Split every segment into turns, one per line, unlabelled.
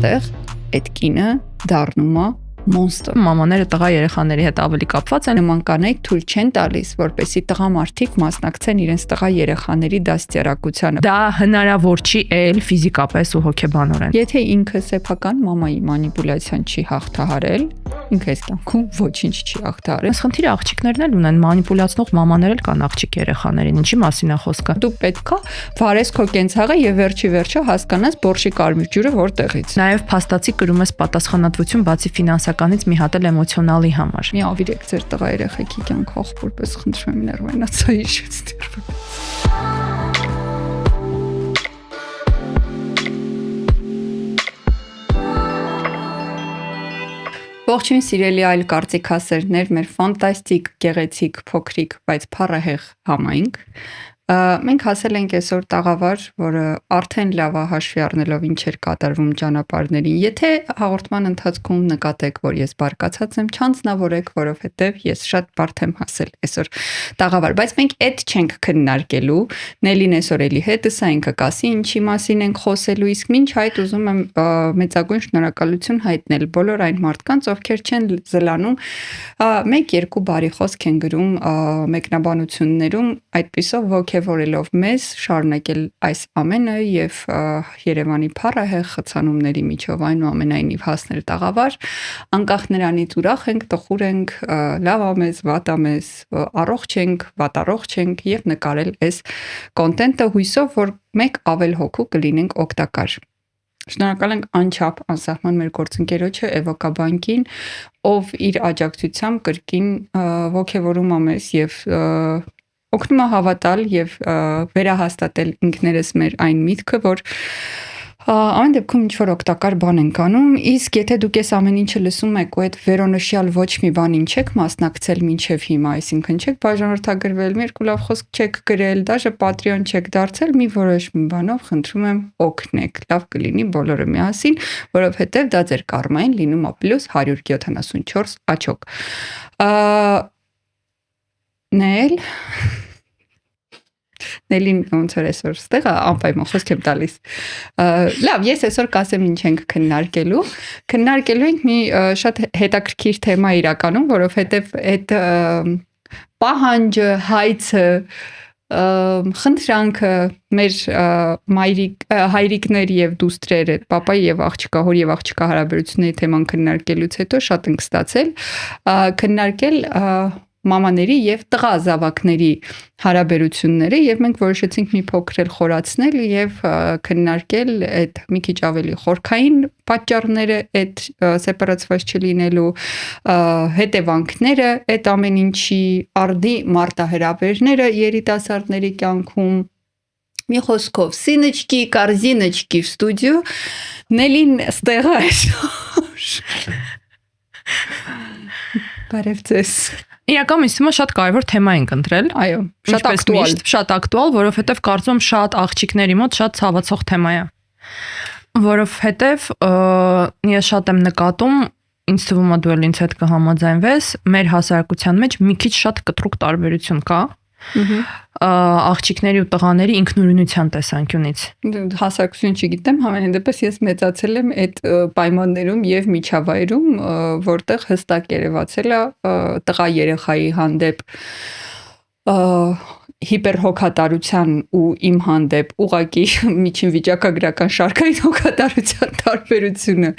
այստեղ այդ կինը դառնում է մոնստր։
Մամաները տղա երեխաների հետ ավելի կապված են,
նման կանայք թույլ չեն տալիս, որպեսզի տղամարդիկ մասնակցեն իրենց տղա երեխաների դաստիարակությանը։
դա հնարավոր չի էլ ֆիզիկապես ու հոգեբանորեն։
Եթե ինքը սեփական մամայի մանիպուլյացիան չի հաղթահարել, ինքը այս կյանքում ոչինչ չի հաղթահարել։
Այս խնդիրը աղջիկներն էլ ունեն, մանիպուլացնող մամաներ էլ կան աղջիկ երեխաներին, ինչի մասին է խոսքը։
Դու պետքա վարես քո կենցաղը եւ վերջի հասկանաս բորշի կարմիր ջուրը որտեղից։
Նաև փաստացի կրում ես պատասխանատվություն բացի ֆինանսականից մի հատ էլ էմոցիոնալի համար։
Մի ավիրեք ձեր տղա երեխեքի կյանք աղբորպես խնդրում եմ ներվայնացա հիշեցնի։ Ողջույն սիրելի այլ կարծիքասերներ, մեր ֆանտաստիկ, գեղեցիկ, փոքրիկ, բայց փառահեղ համայնք։ Մենք հասել ենք այսօր տաղավար, որը արդեն լավ է հաշվի առնելով ինչ էր կատարվում ճանապարհներին։ Եթե հաղորդման ընթացքում նկատեք, որ ես բարկացած եմ, չանձնավորեք, որովհետև ես շատ բարդ եմ հասել այսօր տաղավար, բայց մենք այդ չենք քննարկելու։ Նելին այսօր էլի հետս է, ինքը կասի ինչի մասին ենք խոսելու, իսկ մինչ այդ ուզում եմ մեծագույն շնորհակալություն հայտնել բոլոր այն մարդկանց, ովքեր չեն զլանում 1-2 բարի խոսք են գրում մեկնաբանություններում, այդպիսով ոգևորելով մեզ շարունակել այս ամենը եւ Երևանի փառահեղ խցանումների միջով այնուամենայնիվ հասնել տաղավար, անկախ նրանից ուրախ ենք, տխուր ենք, լավ ամես, վատ ամես, առողջ ենք, վատ առողջ ենք եւ նկարել այս կոնտենտը հույսով, որ մեկ ավել հոգու կլինենք օգտակար։ Շնորհակալ ենք անչափ անսահման մեր գործընկերոջը Էվոկաբանկին, ով իր աջակցությամբ կրկին ոգևորում է մեզ եւ օգնում է հավատալ եւ վերահաստատել ինքներս մեր այն միտքը, որ ամեն դեպքում ինչ որ օգտակար բան ենք անում, իսկ եթե դուք այս ամեն ինչը լսում եք ու այդ վերոնշյալ ոչ մի բանին չեք մասնակցել մինչև հիմա, այսինքն չեք բաժանորդագրվել, մի երկու լավ խոսք չեք գրել, դաժե Patreon չեք դարձել, մի որոշ մի բանով խնդրում եմ օգնեք, լավ կլինի բոլորը միասին, որովհետև դա ձեր կարմային լինում է պլյուս 174 աչոք։ Նելին ոնց որ այսօր ստեղ անպայման խոսք եմ տալիս։ Լավ, ես այսօր կասեմ ինչ ենք քննարկելու։ Քննարկելու ենք մի շատ հետաքրքիր թեմա իրականում, որովհետև այդ պահանջը, հայցը, խնդրանքը մեր հայրիկներ եւ դուստրեր, պապայի եւ աղջկա, հոր եւ աղջկա հարաբերությունների թեման քննարկելուց հետո շատ ենք ստացել քննարկել մամաների եւ տղա զավակների հարաբերությունները եւ մենք որոշեցինք մի փոքր էլ խորացնել եւ քննարկել այդ մի քիչ ավելի խորքային պատճառները այդ սեպարացված չլինելու հետևանքները այդ ամեն ինչի արդի մարտահրավերները երիտասարդների կյանքում մի խոսքով սինочки, корзиночки в студию Նելին ստեղ է Բարև ձեզ
Իրականում ինձ թվում է շատ կարևոր թեմա ենք ընտրել։
Այո, շատ ակտուալ,
շատ ակտուալ, որովհետև կարծում եմ շատ աղջիկների մոտ շատ ցավացող թեմա է։ Որովհետև ես շատ եմ նկատում, ինձ թվում է դու էլ ինձ հետ կհամաձայնվես, մեր հասարակության մեջ մի քիչ շատ կտրուկ տարբերություն կա։ Աղջիկների ու տղաների ինքնուրույնության տեսանկյունից։
Հասարակություն չգիտեմ, համենայն դեպս ես մեծացել եմ այդ պայմաններում եւ միջավայրում, որտեղ հստակ երևացել է տղա երեխայի հանդեպ հիպերհոգատարության ու իմ հանդեպ ուղակի միջին վիճակագրական շարքային հոգատարության տարբերությունը,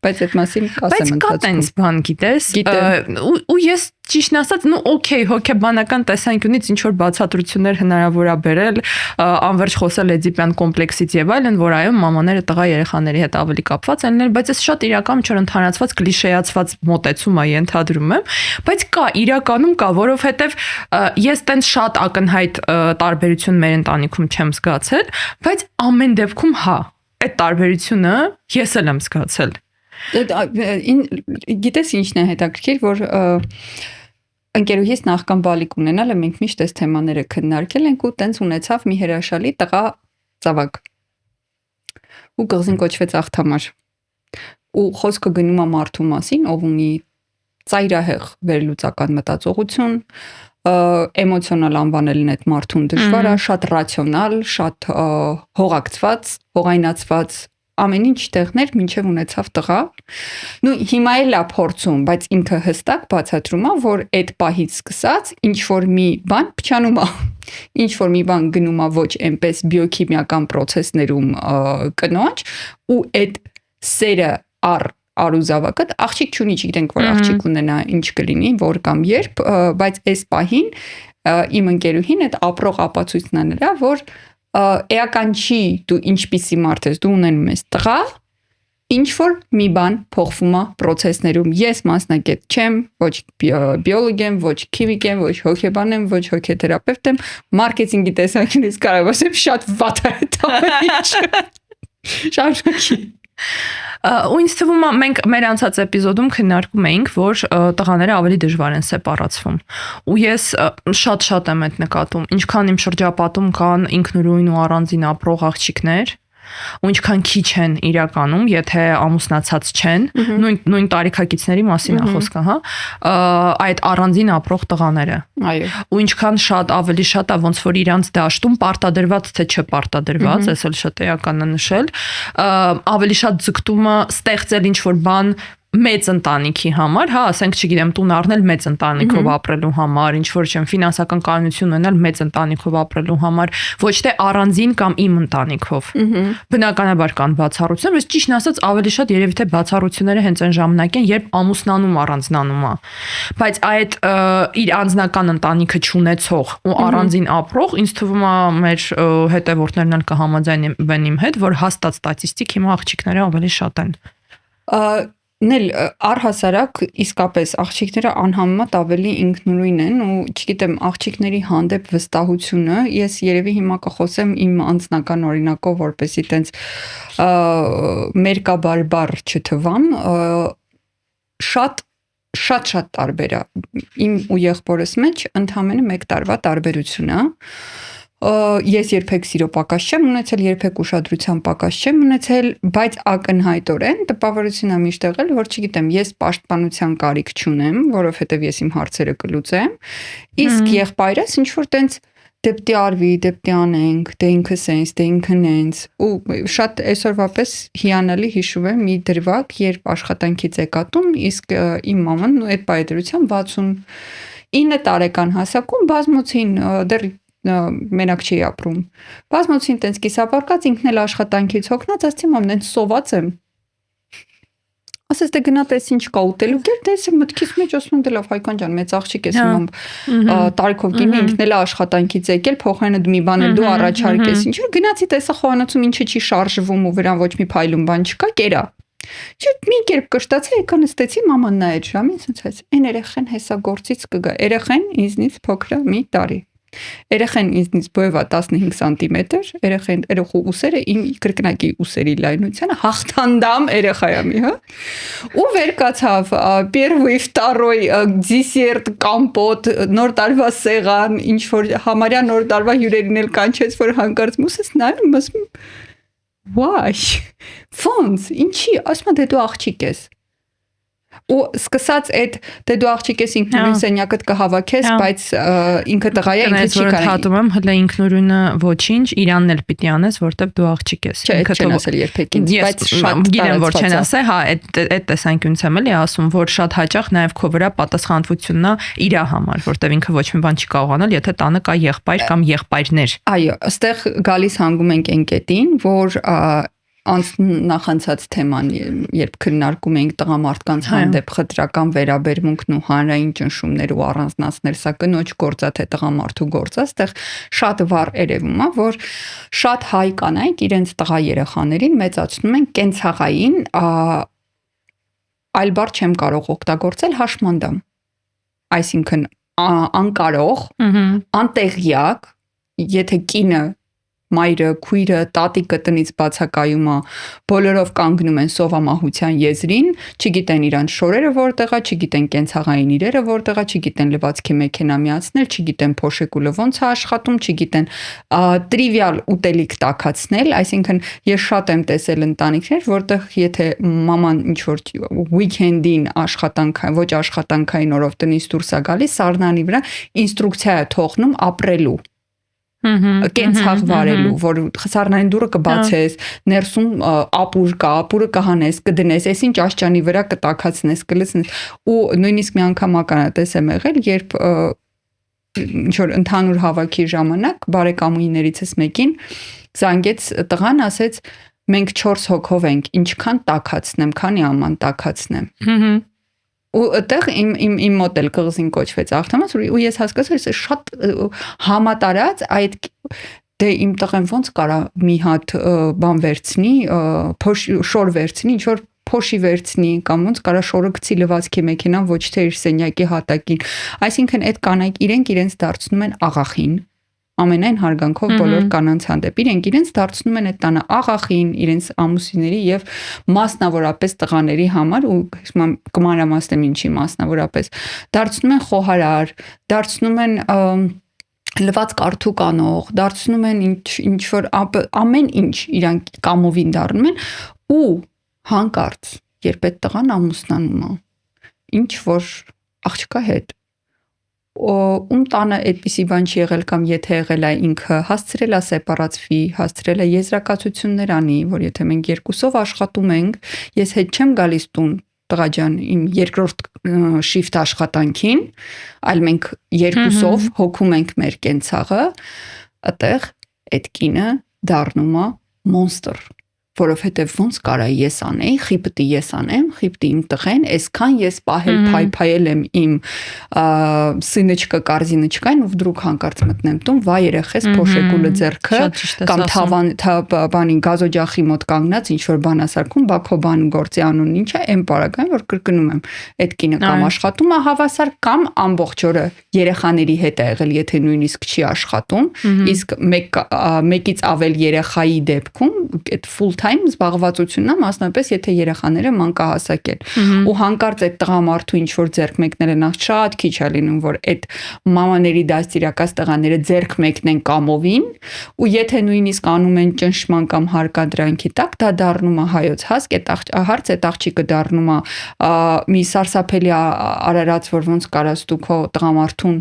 բայց այդ մասին կասեմ
ընթացքում։ Բայց կա տենց բան, գիտես, ու ես ճիշտն ասած, օքեյ, հոգեբանական տեսանկյունից ինչ որ բացատրություններ հնարավոր է բերել, անverջ խոսել էդիպյան կոմպլեքսից եւ այլն, որ այո, մամաները տղա երեխաների հետ ավելի կապված են, բայց այս շատ իրական չոր ընդհանրացված կլիշեացված մոտեցում է ենթադրում եմ, բայց կա, իրականում կա, որովհետեւ ես տենց շատ ակնհայտ տարբերություն մեր ընտանիքում չեմ զգացել, բայց ամեն դեպքում հա, այդ տարբերությունը ես էլ եմ զգացել։
Գիտես ինչն է հետաքրքիր, որ ընկերուհիս նախքան բալիկ ունենալը մենք միշտ այս թեմաները քննարկել ենք ու տենց ունեցավ մի հրաշալի տղա ծավակ։ Ու կղզին կոչվեց աղթամար։ Ու խոսքը գնում է մարդու մասին, ով ունի ծայրահեղ վերլուծական մտածողություն, էմոցիոնալ անվանելն այդ մարդուն դժվար է, շատ ռացիոնալ, շատ հողակցված, հողայնացված ամեն ինչ տեղներ մինչև ունեցավ տղա։ Նու հիմա էլ է փորձում, բայց ինքը հստակ բացատրում է, որ այդ պահից սկսած ինչ որ մի բան փչանում է, ինչ որ մի բան գնում է ոչ այնպես բիոքիմիական process-ներում կնոջ ու այդ սերը արուզավակը աղջիկ չունի, չգիտենք որ աղջիկ ունենա ինչ կլինի, որ կամ երբ, բայց այս պահին իմ ընկերուհին այդ ապրող ապացույցն է նրա, որ էական չի դու ինչպիսի մարդ ես, դու ունենում ես տղա, ինչ որ մի բան փոխվում է process-ներում։ Ես մասնակից չեմ, ոչ բիոլոգ եմ, ոչ քիմիկ եմ, ոչ հոգեբան եմ, ոչ հոգեթերապևտ եմ, մարքեթինգի տեսանկյունից կարող եմ շատ վատ է դա։ Շարունակի։
Ու ինձ թվում է մենք մեր անցած էպիզոդում քննարկում էինք, որ տղաները ավելի դժվար են սեպարացվում։ Ու ես շատ եմ այդ նկատում, ինչքան իմ շրջապատում կան ինքնուրույն ու առանձին ապրող աղջիկներ, ու ինչքան քիչ են իրականում, եթե ամուսնացած չեն, նույն տարիքակիցների մասին է խոսքը, հա, այդ առանձին ապրող տղաները։
Այո։
Ու ինչքան ավելի շատ է ոնց որ իրանց դաշտում պարտադրված թե չպարտադրված, ես էլ շատ էական է նշել, ավելի շատ ձգտումը ստեղծել ինչ որ բան մեծ ընտանիքի համար, հա, ասենք, չգիտեմ, տուն առնել մեծ ընտանիքով ապրելու համար, ինչ որ չեմ ֆինանսական կանոնություն ունենալ մեծ ընտանիքով ապրելու համար, ոչ թե առանձին կամ իմ ընտանիքով։ Բնականաբար կան բացառություններ, բայց ճիշտն ասած ավելի շատ երևի թե բացառությունները հենց այն ժամանակ են, երբ ամուսնանում առանձնանում է։ Բայց այդ իր անձնական ընտանիքը չունեցող ու առանձին ապրող, ինձ թվում է մեր հետևորդներն էլ կհամաձայնեն իմ հետ, որ հաստատ ստատիստիկ հիմա աղջիկները ավելի շատ են։
Նել առհասարակ իսկապես աղջիկները անհամեմատ ավելի ինքնուրույն են ու չգիտեմ աղջիկների հանդեպ վստահությունը ես երևի հիմա կխոսեմ իմ անձնական օրինակով որպեսզի տենց մերկաբարբար չթվամ շատ տարբեր է իմ ու եղբորս մեջ ընդամենը 1 տարվա տարբերություն է ես երբեք սիրո պակաս չեմ ունեցել, երբեք ուշադրության պակաս չեմ ունեցել, բայց ակնհայտորեն տպավորություն է միշտ եղել, որ չգիտեմ, ես պաշտպանության կարիք չունեմ, որովհետև ես իմ հարցերը կլուծեմ, իսկ եղբայրս ինչ որ տենց դեպտի արվի, դեպտի անենք, դե ինքը սենց, դե ինքը նենց, ու շատ այսօրվա պես հիանալի հիշում եմ մի դրվագ, երբ աշխատանքից եկատում, իսկ իմ մաման այդ պայդրությամբ 69 տարեկան հասակում բազմոցին դեռ մենակ չի ապրում։ Բազմոցին տենց կիսապարկած ինքն էլ աշխատանքից հոգնած, ասեցի մամ, նենց սոված եմ։ Ասես դե գնա տես ինչ կա ուտելու, գեր դես մտքիս մեջ ասում եմ դե լավ Հայկան ջան, մեծ աղջիկ ես իմամ տարիքով կինի ինքն էլ աշխատանքից եկել, փոխարենը մի բան էլ դու առաջարկես։ Ինչ որ գնացի տեսա խոհանոցում ինչը չի շարժվում ու վրան ոչ մի փայլուն բան չկա, կերա։ Չէ, մի կերպ կշտացա, եկա նստեցի, մաման նայեց ժամին, ասեց, այն երեխեն հեսա գործից կգա։ Երեխեն ինձնից փոքր է մի տարի։ Երեխեն ինձնից բոյվա 15 սանտիմետր, երեխու ուսերը իմ կրկնակի ուսերի լայնությանը հաղթանդամ երեխայամի, հա։ Ու վեր կացավ первый, второй десерт, կամպոտ, նոր տարվա սեղան, ինչ որ համարյա նոր տարվա հյուրերին էլ կանչեց, որ հանկարծ մուսես նայում, ասում why? Ֆոնս, ինչի, ասում դե դու աղջիկ ես։ Ու սկսած այդ դե դու աղջիկ ես ինքնուրույն սենյակդ կհավաքես, բայց ինքը տղա է, ինքը չի կարող։
Հատում եմ, հələ ինքնուրույնը ոչինչ, իրանն էլ պիտի անես, որտեվ դու աղջիկ ես։
Ինքը չեն ասել երբեք ինձ, բայց շատ
գիտեմ, որ չեն ասել, հա, այդ տեսանկյունից եմ էլի ասում, որ շատ հաճախ նաև քո վրա պատասխանատվությունն է իր համար, որտեվ ինքը ոչ մի բան չի կարող անել, եթե տանը կա եղբայր կամ եղբայրներ։
Այո, այստեղ գալիս հանգում ենք այն կետին, որ նախանցած թեման, երբ քննարկում էինք տղամարդկանց հանդեպ խտրական վերաբերմունքն ու հանրային ճնշումներ ու առանձնացնել, սա կնոջ գործա թե տղամարդու գործա, այստեղ շատ վառ երևում է, որ շատ հայ կանայք իրենց տղա երեխաներին մեծացնում են կենցաղային, այլ բառ չեմ կարող օգտագործել, հաշմանդամ, այսինքն անկարող, անտեղյակ, եթե կինը մայրը, քույրը, տատիկը տնից բացակայում է, բոլորով կանգնում են սովամահության եզրին, չգիտեն իրանց շորերը որտեղ է, չգիտեն կենցաղային իրերը որտեղ է, չգիտեն լվացքի մեքենա միացնել, չգիտեն փոշեկուլը ոնց է աշխատում, չգիտեն տրիվիալ ուտելիք տաքացնել, այսինքն ես շատ եմ տեսել ընտանիքներ, որտեղ եթե մաման ինչ որ weekend-ին աշխատանքային, ոչ աշխատանքային օրով տնից դուրս է գալիս, սառնանի վրա ինստրուկցիա է թողնում ապրելու։ կենցաղ վարելու, որ սառնային դուռը կբացես, ներսում ապուր կա, ապուրը կհանես, կդնես, այսինչ աշճանի վրա կտակացնես, կլցնես, ու նույնիսկ մի անգամ ականատես եմ եղել, երբ ինչ որ ընդհանուր հավաքի ժամանակ բարեկամուհիներիցս մեկին զանգեց տղան, ասեց մենք 4 հոգով ենք, ինչքան տակացնեմ, քանի աման տակացնեմ։ Ու այդտեղ իմ մոտ էլ կղզին կոչվեց աղթամաս, ու ես հասկացա, ես շատ համատարած այդ դե իմ տղեն ոնց կարա մի հատ բան վերցնի, շոր վերցնի, ինչ որ փոշի վերցնի կամ ոնց կարա շորը գցի լվացքի մեքենան, ոչ թե իր սենյակի հատակին։ Այսինքն այդ կանայք իրենց դարձնում են աղախին, ամենայն հարգանքով բոլոր կանանց հանդեպ իրենց դարձնում են այդ տանը աղախին, իրենց ամուսինների եւ մասնավորապես տղաների համար, ու կմանրամասնեմ ինչի մասնավորապես, դարձնում են խոհարար, դարձնում են լվաց կարթուկ անող, դարձնում են ինչ որ ամեն ինչ իրանք կամովին դառնում են, ու հանկարծ երբ այդ տղան ամուսնանում է, ինչ որ աղջկա հետ ում տանը այդպիսի բան չի եղել կամ եթե եղել է ինքը հասցրել է սեպարացվի, հասցրել է եզրակացություններ անի, որ եթե մենք երկուսով աշխատում ենք, ես հետ չեմ գալիս տուն, տղա ջան, իմ երկրորդ շիֆտ աշխատանքին, այլ մենք երկուսով հոգում ենք մեր կենցաղը, այդտեղ այդ կինը դառնում է մոնստր, որովհետև ոնց կարա ես անեի, խիպտի ես անեմ, խիպտի իմ տղեն, այսքան ես պահել փայփայել եմ իմ սինեչկա կարզինեչկային, ու վդրուկ հանկարծ մտնեմ տուն, վայ երեխես փոշեկուլը ձեռքը կամ բանի գազօջախի մոտ կանգնած ինչ որ բան ասարկում, բա քո բան գործի անունն ինչ է, այն պարագային որ կրկնում եմ, այդ կինը կամ աշխատում է հավասար կամ ամբողջ օրը երեխաների հետ է եղել, եթե նույնիսկ չի աշխատում, իսկ մեկից ավել երեխայի դեպքում այդ full time զբաղվածությունն է, մասնապես եթե երեխաները մանկահասակ են։ Ու հանկարծ այդ տղամարդու ինչ որ ձեռք մեկնել են, շատ քիչ է լինում, որ այդ մամաների դաստիարակած տղաները ձեռք մեկնեն կամովին, ու եթե նույնիսկ անում են ճնշման կամ հարկադրանքի տակ, դա դառնում է հայոց հասկ, այդ աղջիկը դառնում է մի սարսափելի արարած, որ ոնց կարաս դու քո տղամարդուն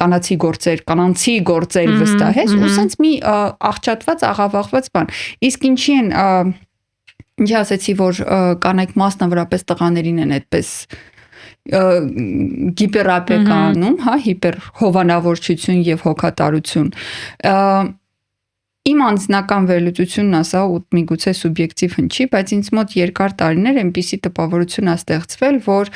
կանացի գործեր վստահես, ու սենց մի աղճատված, աղավաղված բան։ Իսկ ինչի են ինչ ասեցի, որ կանայք մասնավորապես տղաներին են այդպես հիպերապեկանում, հա, հիպեր հովանավորչություն եւ հոգատարություն։ Իմ անձնական վերլուծությունն ասա ու միգուցե սուբյեկտիվ հնչի, բայց ինձ մոտ երկար տարիներ այնպիսի տպավորություն ա ստեղծվել, որ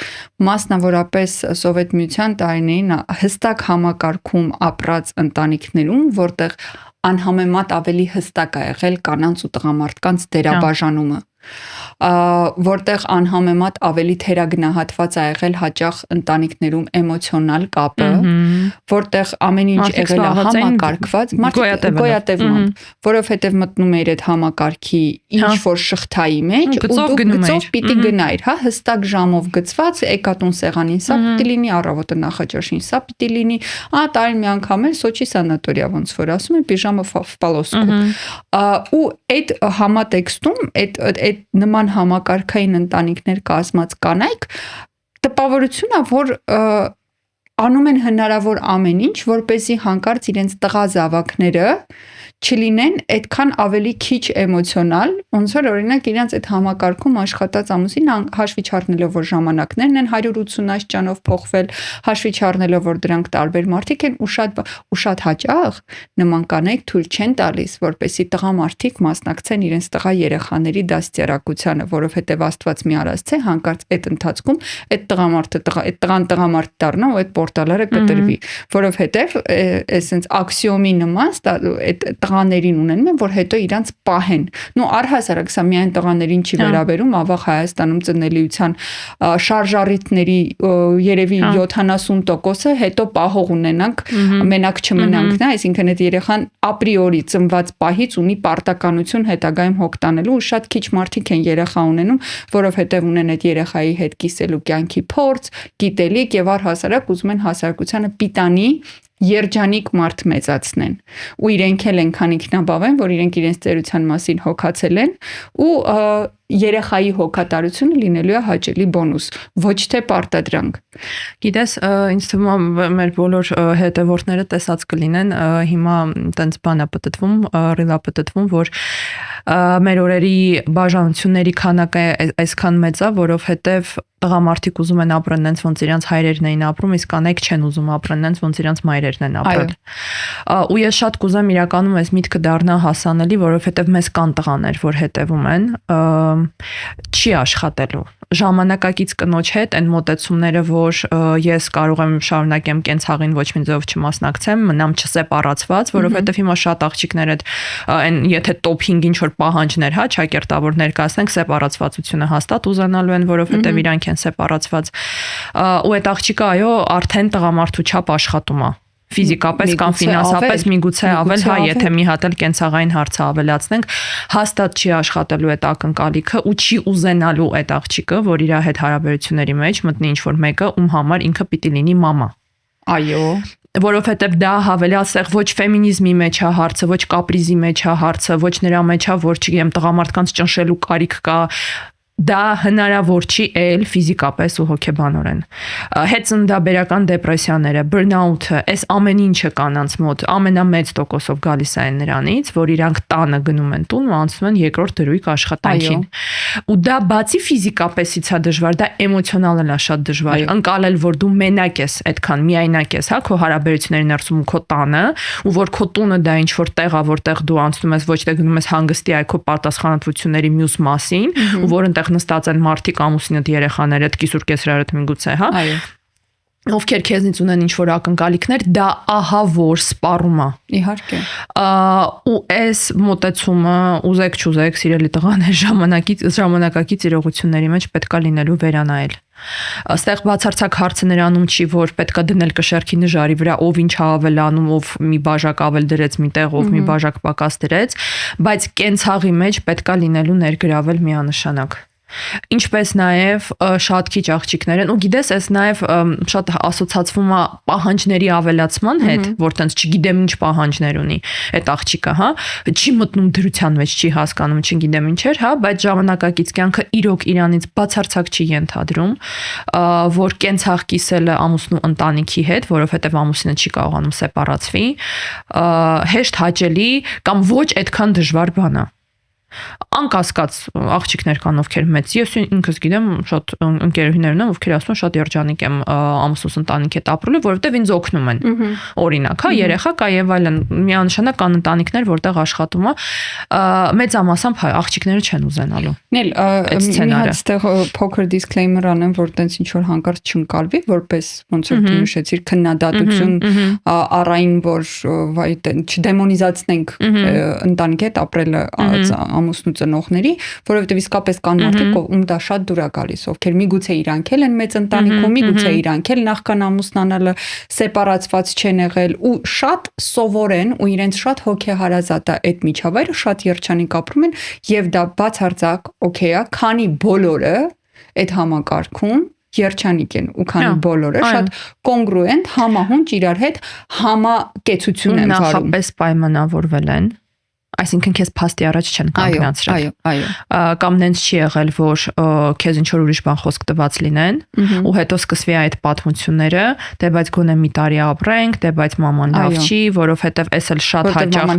մասնավորապես Սովետ Միության տարիներին հստակ համակարգում ապրած ընտանիքներում, որտեղ անհամեմատ ավելի հստակ է եղել կանանց ու տղամարդկանց դերաբաժանումը, որտեղ անհամեմատ ավելի թերագնահատված է եղել հաճախ ընտանիքներում էմոցիոնալ կապը, որտեղ ամեն ինչ եղել է համակարգված, գոյատևմամբ, որովհետև մտնում էր այդ համակարգի ինչ որ շղթայի մեջ ու դու գծով պիտի գնայր, հա, հստակ ժամով գծված, եկատուն սեղանին սա պիտի լինի, առավոտը նախաճաշին սա պիտի լինի, տարին մի անգամ էլ Սոչի սանատորիա ոնց որ ասում են, պիժամա в полоску։ Ու այդ համատեքստում այդ նման համակարգային ընտանիքներ կազմած կանայք տպավորություն է, որ անում են հնարավոր ամեն ինչ, որպեսզի հանկարծ իրենց տղա զավակները չլինեն այդքան ավելի քիչ էմոցիոնալ, ոնց որ օրինակ իրենց այդ համակարգում աշխատած ամուսին հաշվի չառնելով, որ ժամանակներն են 180 աստիճանով փոխվել, հաշվի չառնելով, որ դրանք տարբեր մարդիկ են ու շատ հաճախ նման կանայք թույլ չեն տալիս, որպեսզի տղամարդիկ մասնակցեն իրենց տղա երեխաների դաստիարակությանը, որովհետև Աստված մի արածցե հանկարծ այդ ընթացքում այդ տղան տղամարդ դառնա ու այդ պորտալերը կտրվի, որովհետև այսպես աքսիոմի նման այդ տղաներին ունենում են, որ հետո իրանց պահեն։ Նու առհասարակ սա միայն տղաներին չի վերաբերում, ավաղ Հայաստանում ծնելիության շարժառիթների երևի 70%-ը հետո պահող ունենանք, մենակ չմնանք, նա, այսինքն այդ երեխան ապրիորի ծնված պահից ունի պարտականություն հետագայում հոգ տանելու, ու շատ քիչ մարդիկ են երեխա ունենում, որովհետև ունեն այդ երեխայի հետ կիսելու կյանքի փորձ, գիտելիք եւ առհասարակ ուզում են հասարակությանը պիտանի երջանիկ մարդ մեծացնեն ու իրենք էլ ենքան ինքնաբավ են, որ իրենք իրենց ծերության մասին հոգացել են ու երեխայի հոգատարությունը լինելու է հաճելի բոնուս, ոչ թե պարտադրանք։
Գիտես, ինձ թվում է մեր բոլոր հետևորդները տեսած կլինեն, հիմա տենց բան է պատտվում, ռիլա պատտվում, որ մեր օրերի բաժանությունների քանակը այսքան մեծ է, որովհետև տղամարդիկ ուզում են ապրեն նենց ոնց իրենց հայրերն էին ապրում, իսկ կանայք չեն ուզում ապրեն նենց ոնց իրենց մայրերն են ապրել։ Ու ես շատ կուզեմ իրականում այս միտքը դառնա հասանելի, որովհետև մեզ կան տղաներ, որ հետևում են, չի աշխատելու։ Ժամանակակից կնոջ հետ այն մոտեցումները, որ ես կարող եմ շարունակեմ կենցաղին ոչ մի ձև չմասնակցեմ, մնամ չսեպարացված, որովհետև հիմա շատ աղջիկներ այդ այն եթե top 5 ինչ որ պահանջներ, հա, ճակերտավոր ներկայացնենք, սեպարացվածությունը հաստատ ուզանալու են, որովհետև իրանք են սեպարացված։ Ու այդ աղջիկը այո, արդեն տղամարդու չափ աշխատում է ֆիզիկապես կամ ֆինանսապես միգուցե ավել, հա, եթե մի հատ էլ կենցաղային հարցը ավելացնենք, հաստատ չի աշխատելու այդ ակնկալիքը ու չի ուզենալու այդ աղջիկը, որ իր հետ հարաբերությունների մեջ մտնի ինչ-որ մեկը, ում համար ինքը պիտի լինի մամա։
Այո,
որովհետև դա հավելացեղ ոչ ֆեմինիզմի մեջ է հարցը, ոչ կապրիզի մեջ է հարցը, ոչ նրա մեջ է, որ չգիտեմ, տղամարդկանց ճնշելու կարիք կա, դա հնարավոր չի էլ ֆիզիկապես ու հոգեբանորեն։ Հետծնդաբերական դեպրեսիաները, բըրնաութը, այս ամեն ինչը կանանց մոտ ամենամեծ տոկոսով գալիս է նրանից, որ իրանք տանը գնում են տուն ու անցնում են երկրորդ դրույք աշխատանքին։ Ու դա բացի ֆիզիկապեսից է դժվար, դա էմոցիոնալ է շատ դժվար։ Ընկալել, որ դու մենակ ես, այդքան միայնակ ես, հա, քո հարաբերությունների ներսում քո տանը, ու որ քո տունը դա ինչ որ տեղ է, որտեղ դու անցնում ես, ոչ թե գնում ես հանգստի այ քո պարտասխանատվությունների մյուս մասին, ու որ նստած են մարդիկ ամուսինդ երեխաները, կիսուր կեսրարդ միգուցե, հա։
Այո։
Ովքեր քեզնից ունեն ինչ-որ ակնկալիքներ, դա ահա որ սպառում է։
Իհարկե։
Ու այս մոտեցումը ուզեք չուզեք, սիրելի տղաներ, ժամանակակից իրողությունների մեջ պետքա լինելու վերանայել։ Այստեղ բացարձակ հարցը նրանում չի, որ պետքա դնել կշեռքի նժարի վրա, ով ինչ ավելանում, ով մի բաժակ ավել դրեց միտեղ, ով մի բաժակ պակաս դրեց, բայց կենցաղի մեջ պետքա լինելու ներգրավել միանշանակ։ Ինչպես նաև շատ քիչ աղջիկներ են ու գիտես, այս նաև շատ ասոցացվում է պահանջների ավելացման հետ, որ տենց չգիտեմ ինչ պահանջներ ունի այդ աղջիկը, հա, չի մտնում դրության մեջ, չի հասկանում, չգիտեմ ինչեր, հա, բայց ժամանակակից կյանքը իրոք իրանից բացարձակ չի ենթադրում, որ կենցաղ կիսելը ամուսնու ընտանիքի հետ, որովհետև ամուսինը չի կարողանում սեպարացվի, հեշտ հաճելի կամ ոչ այդքան դժվար բան է։ Անկասկած աղջիկներ կան, ովքեր մեծ, ես ինքս գիտեմ, շատ ընկերուհիներ ունեմ, ովքեր ասում են շատ երջանիկ եմ ամուսնուս ընտանիքի հետ ապրելու, որովհետև ինձ օգնում են։ Օրինակ, հա, երեխա կա եւ այլն, միանշանակ կան ընտանիքներ, որտեղ աշխատում է, մեծամասամբ աղջիկները չեն ուզենալու։
Նել, մի հատ ստեղ փոքր դիսկլեյմեր անեմ, որ տենց ինչ որ հանկարծ չընկալվի, որպես ոնց որ դու նշեցիր, քննադատություն առային, որ վայ չդեմոնիզացնենք ընտանիքի հետ ապրելը ամուսնու ծնողների, որովհետև իսկապես կան մարդիկ, ում դա շատ դուր է գալիս, ովքեր միգուցե իրանք էլ են մեծ ընտանիքում, միգուցե իրանք էլ նախքան ամուսնանալը սեպարացված չեն եղել ու շատ սովոր են ու իրենց շատ հոգեհարազատ է այդ միջավայրը, շատ երջանիկ ապրում են եւ դա բացարձակ օքեյ է, քանի բոլորը այդ համակարգում երջանիկ են ու քանի բոլորը շատ կոնգրուենտ, համահունչ իրար հետ համակեցություն են վարում։
Նախապես պայմանավորվել են, այսինքն քեզ փաստի առաջ չեն կանգնացրել։
Այո։
Կամ նենց չի եղել, որ քեզ ինչ որ ուրիշ բան խոսք տված լինեն, ու հետո սկսվի այդ պատմությունները, դե բայց գոնե մի տարի ապրենք, դե բայց մաման լավ չի, որովհետև էս էլ շատ հաճախ,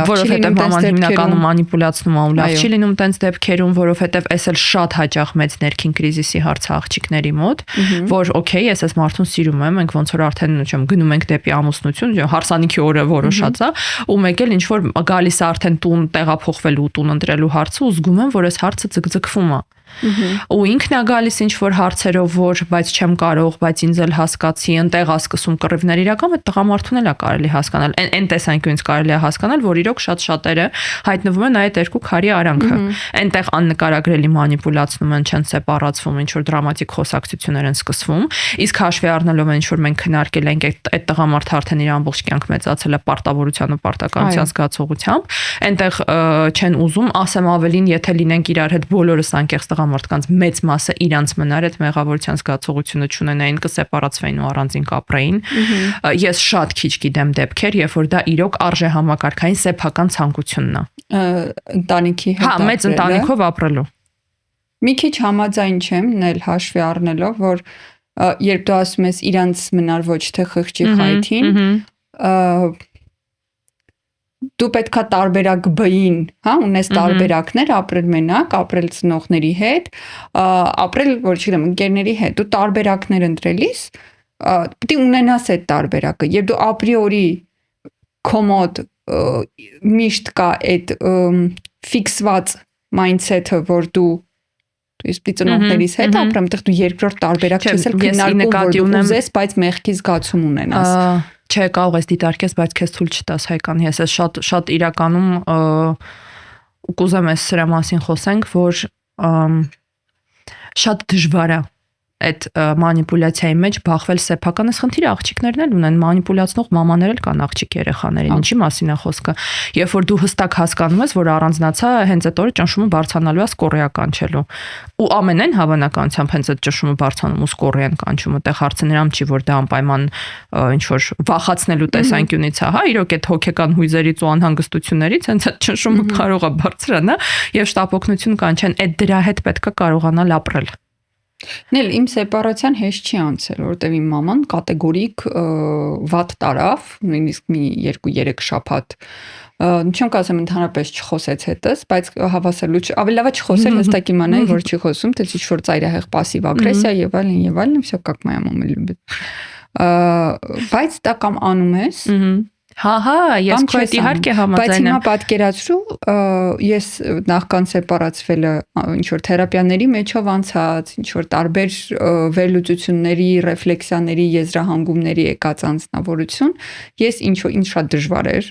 որովհետև մաման հիմնականում մանիպուլացնում է ու լավ չի լինում տենց դեպքերում, որովհետև էս էլ շատ հաճախ մեծ ներքին կրիզիսի հարցը աղջիկների մոտ, որ օքեյ, ես այս մարդուն սիրում եմ, մենք ոնց որ արդեն գնում ենք դեպի ամուսնություն, հարսանիքի օրը որոշած է, ու մեկ էլ ինչ որ գալիս արդեն տուն տեղափոխվելու տուն ընտրելու հարցը ու զգում եմ, որ այս հարցը ձգձգվում է։ Ու ինքն է գալիս ինչ որ հարցերով, որ բայց չեմ կարող, բայց ինձ էլ հասկացի, ընտեղ է սկսում կռիվներ, իրական այդ տղամարդուն էլ է կարելի հասկանալ։ Այն տեսանկյունից կարելի է հասկանալ, որ իրոք շատ շատերը հայտնվում են այդ երկու քարի արանքը։ Այնտեղ աննկարագրելի մանիպուլացնում են, չեն սեպարացվում, ինչ որ դրամատիկ խոսակցություններ են սկսվում, իսկ հաշվի առնելով ինչ որ մենք քննարկել ենք այդ տղամարդը արդեն իր ամբողջ կյանք մեծացել է պարտավորության ու պարտականության զգացողությամբ, այնտեղ չեն ուզում, ասեմ ավելին, եթե լինենք իրար հետ բոլորս անկեղծ տղամարդկանց մեծ մասը իրանց մնար այդ մեղավորության զգացողությունը չունենային, կսեպարացվեին ու առանձին կապրեին։ Ես շատ քիչ գիտեմ դեպքեր, երբ որ դա իրոք արժե համակարգային սեփական ցանկությունն է։
Ընտանիքի հետ։
Հա, մեծ ընտանիքով ապրելու։
Մի քիչ համաձայն չեմ, նել հաշվի առնելով, որ երբ դու ասում ես իրանց մնար ոչ թե խղճի խայթին, դու պետքա տարբերակ B-ին, հա, ունես տարբերակներ, ապրել մենակ, ապրել ծնողների հետ, ապրել, որ չգիտեմ, ընկերների հետ, դու տարբերակներ ընտրելիս, պետք է ունենաս այդ տարբերակը, երբ դու ապրիորի կոմոդ միշտ կա այդ ֆիքսված mindset-ը, որ դու իսկ ծնողներիս հետ ապրեմ, այդտեղ դու երկրորդ տարբերակ չես էլ քննարկում, որ դու ուզես, բայց մեղքի զգացում ունենաս։
Չէ, կարող ես դիտարկես, բայց քեզ թույլ չտաս Հայկան, ես ես շատ իրականում կուզեմ ես սրա մասին խոսենք, որ շատ դժվար է այդ մանիպուլյացիայի մեջ բախվել սեփական էս խնդիրը աղջիկներն էլ ունեն, մանիպուլյացնող մամաներ էլ կան աղջիկ երեխաներին, ինչի մասին է խոսքը։ Երբ որ դու հստակ հասկանում ես, որ առանձնացա հենց այդ օրը ճնշումը բարձրանալու է սկորիա կանչելու։ Ու ամենայն հավանականությամբ հենց այդ ճնշումը բարձրանում ու սկորիան կանչում, այդտեղ հարցը նրան չի, որ դա անպայման ինչ որ վախացնելու տեսանկյունից է, հա, իրոք այդ հոգեկան հույզերից ու անհանգստություններից հենց այդ ճնշումը կարող է բարձրանա եւ շտապօգնություն կանչեն, այդ դրա հետ պետքա կարողանալ ապրել։
Նել իմ սեպարացիան հեշտ չի անցել, որովհետև իմ մաման կատեգորիկ վատ տարավ, նույնիսկ մի 2-3 շաբաթ չեմ կասեմ ընդհանրապես չխոսեց հետս, բայց հավասարելու ավելի լավ է չխոսել, հստակ իմանայի, որ չի խոսում, թե ինչ որ ծայրահեղ пассив ագրեսիա եւ այլն, всё как моя мама любит։ Բայց դա կամ անում ես,
Հա, ես քո հետ իհարկե համաձայն եմ։
Բայց հիմա պատկերացրու, ես նախքան սեպարացվելը ինչ որ թերապիաների մեջով անցած, ինչ որ տարբեր վերլուծությունների, ռեֆլեքսիաների, եզրահանգումների եկած անձնավորություն, ես ինչ շատ դժվար էր։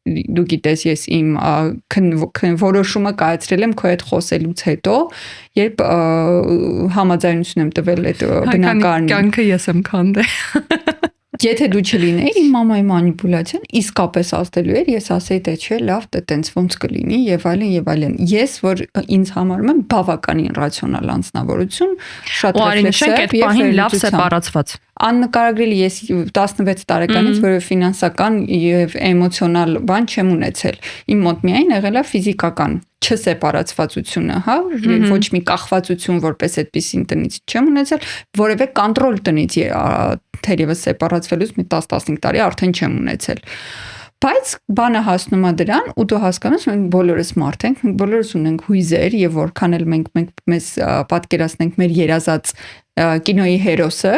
Դու գիտես, ես իմ որոշումը կայացրել եմ քո հետ խոսելուց հետո, երբ համաձայնություն եմ տվել այդ բնակարանին։
Կյանքը ես եմ քանդել։
Եթե դու չլիներ, իմ մամայի մանիպուլյացիան իսկապես ազդելու էր, ես ասեի, թե չէ, լավ, դե տենց ոնց կլինի եւ այլն եւ այլն։ Ես, որ ինձ համարում եմ բավականին ռացիոնալ անձնավորություն, շատ ռեֆլեքսիվ եւ
լավ սեպարացված։
Աննկարագրելի ես 16 տարեկանից որը ֆինանսական եւ էմոցիոնալ բան չեմ ունեցել։ Իմ մոտ միայն եղել է ֆիզիկական չսեպարացվածությունը, հա, ոչ մի կախվածություն որպես այդպեսին տնից չեմ ունեցել, որևէ կոնտրոլ տնից թերևս սեպարացվելուց մի 10-15 տարի արդեն չեմ ունեցել։ Բայց բանը հասնում է դրան ու դու հասկանաս մենք բոլորս մարդ ենք, մենք բոլորս ունենք հույզեր եւ որքան էլ մենք մեզ պատկերացնենք մեր երազած կինոյի հերոսը,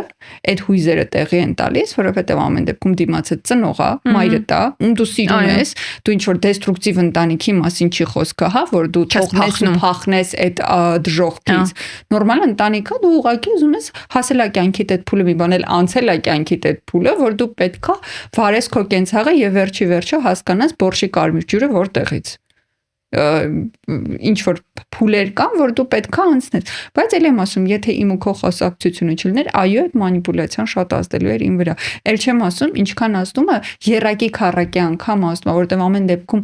այդ հույզերը տեղի են տալիս, որովհետեւ ամեն դեպքում դիմացը ծնողա, մայրդ է, ում դու սիրում ես, դու ինչ որ դեստրուկտիվ ընտանիքի մասին չի խոսքը, հա, որ դու թողնես ու փախնես այդ դժոխքից։ Նորմալ ընտանիքը դու ուղղակի ուզում ես հասել է կյանքիդ այդ փուլը մի բան էլ անցել է կյանքիդ այդ փուլը, որ դու պետքա վարես քո կենցաղը եւ վերջի հասկանաս բորշի կարմիր ջուրը որտեղից։ Ինչ որ փուլեր կան, որ դու պետքա անցնես, բայց ել եմ ասում, եթե իմ ու քո խոսակցությունը չլիներ, այո, այդ մանիպուլյացիան շատ ազդելու էր իմ վրա։ Էլ չեմ ասում, ինչքան ազդում է երակի քառակի անգամ ազդում, որովհետև ամեն դեպքում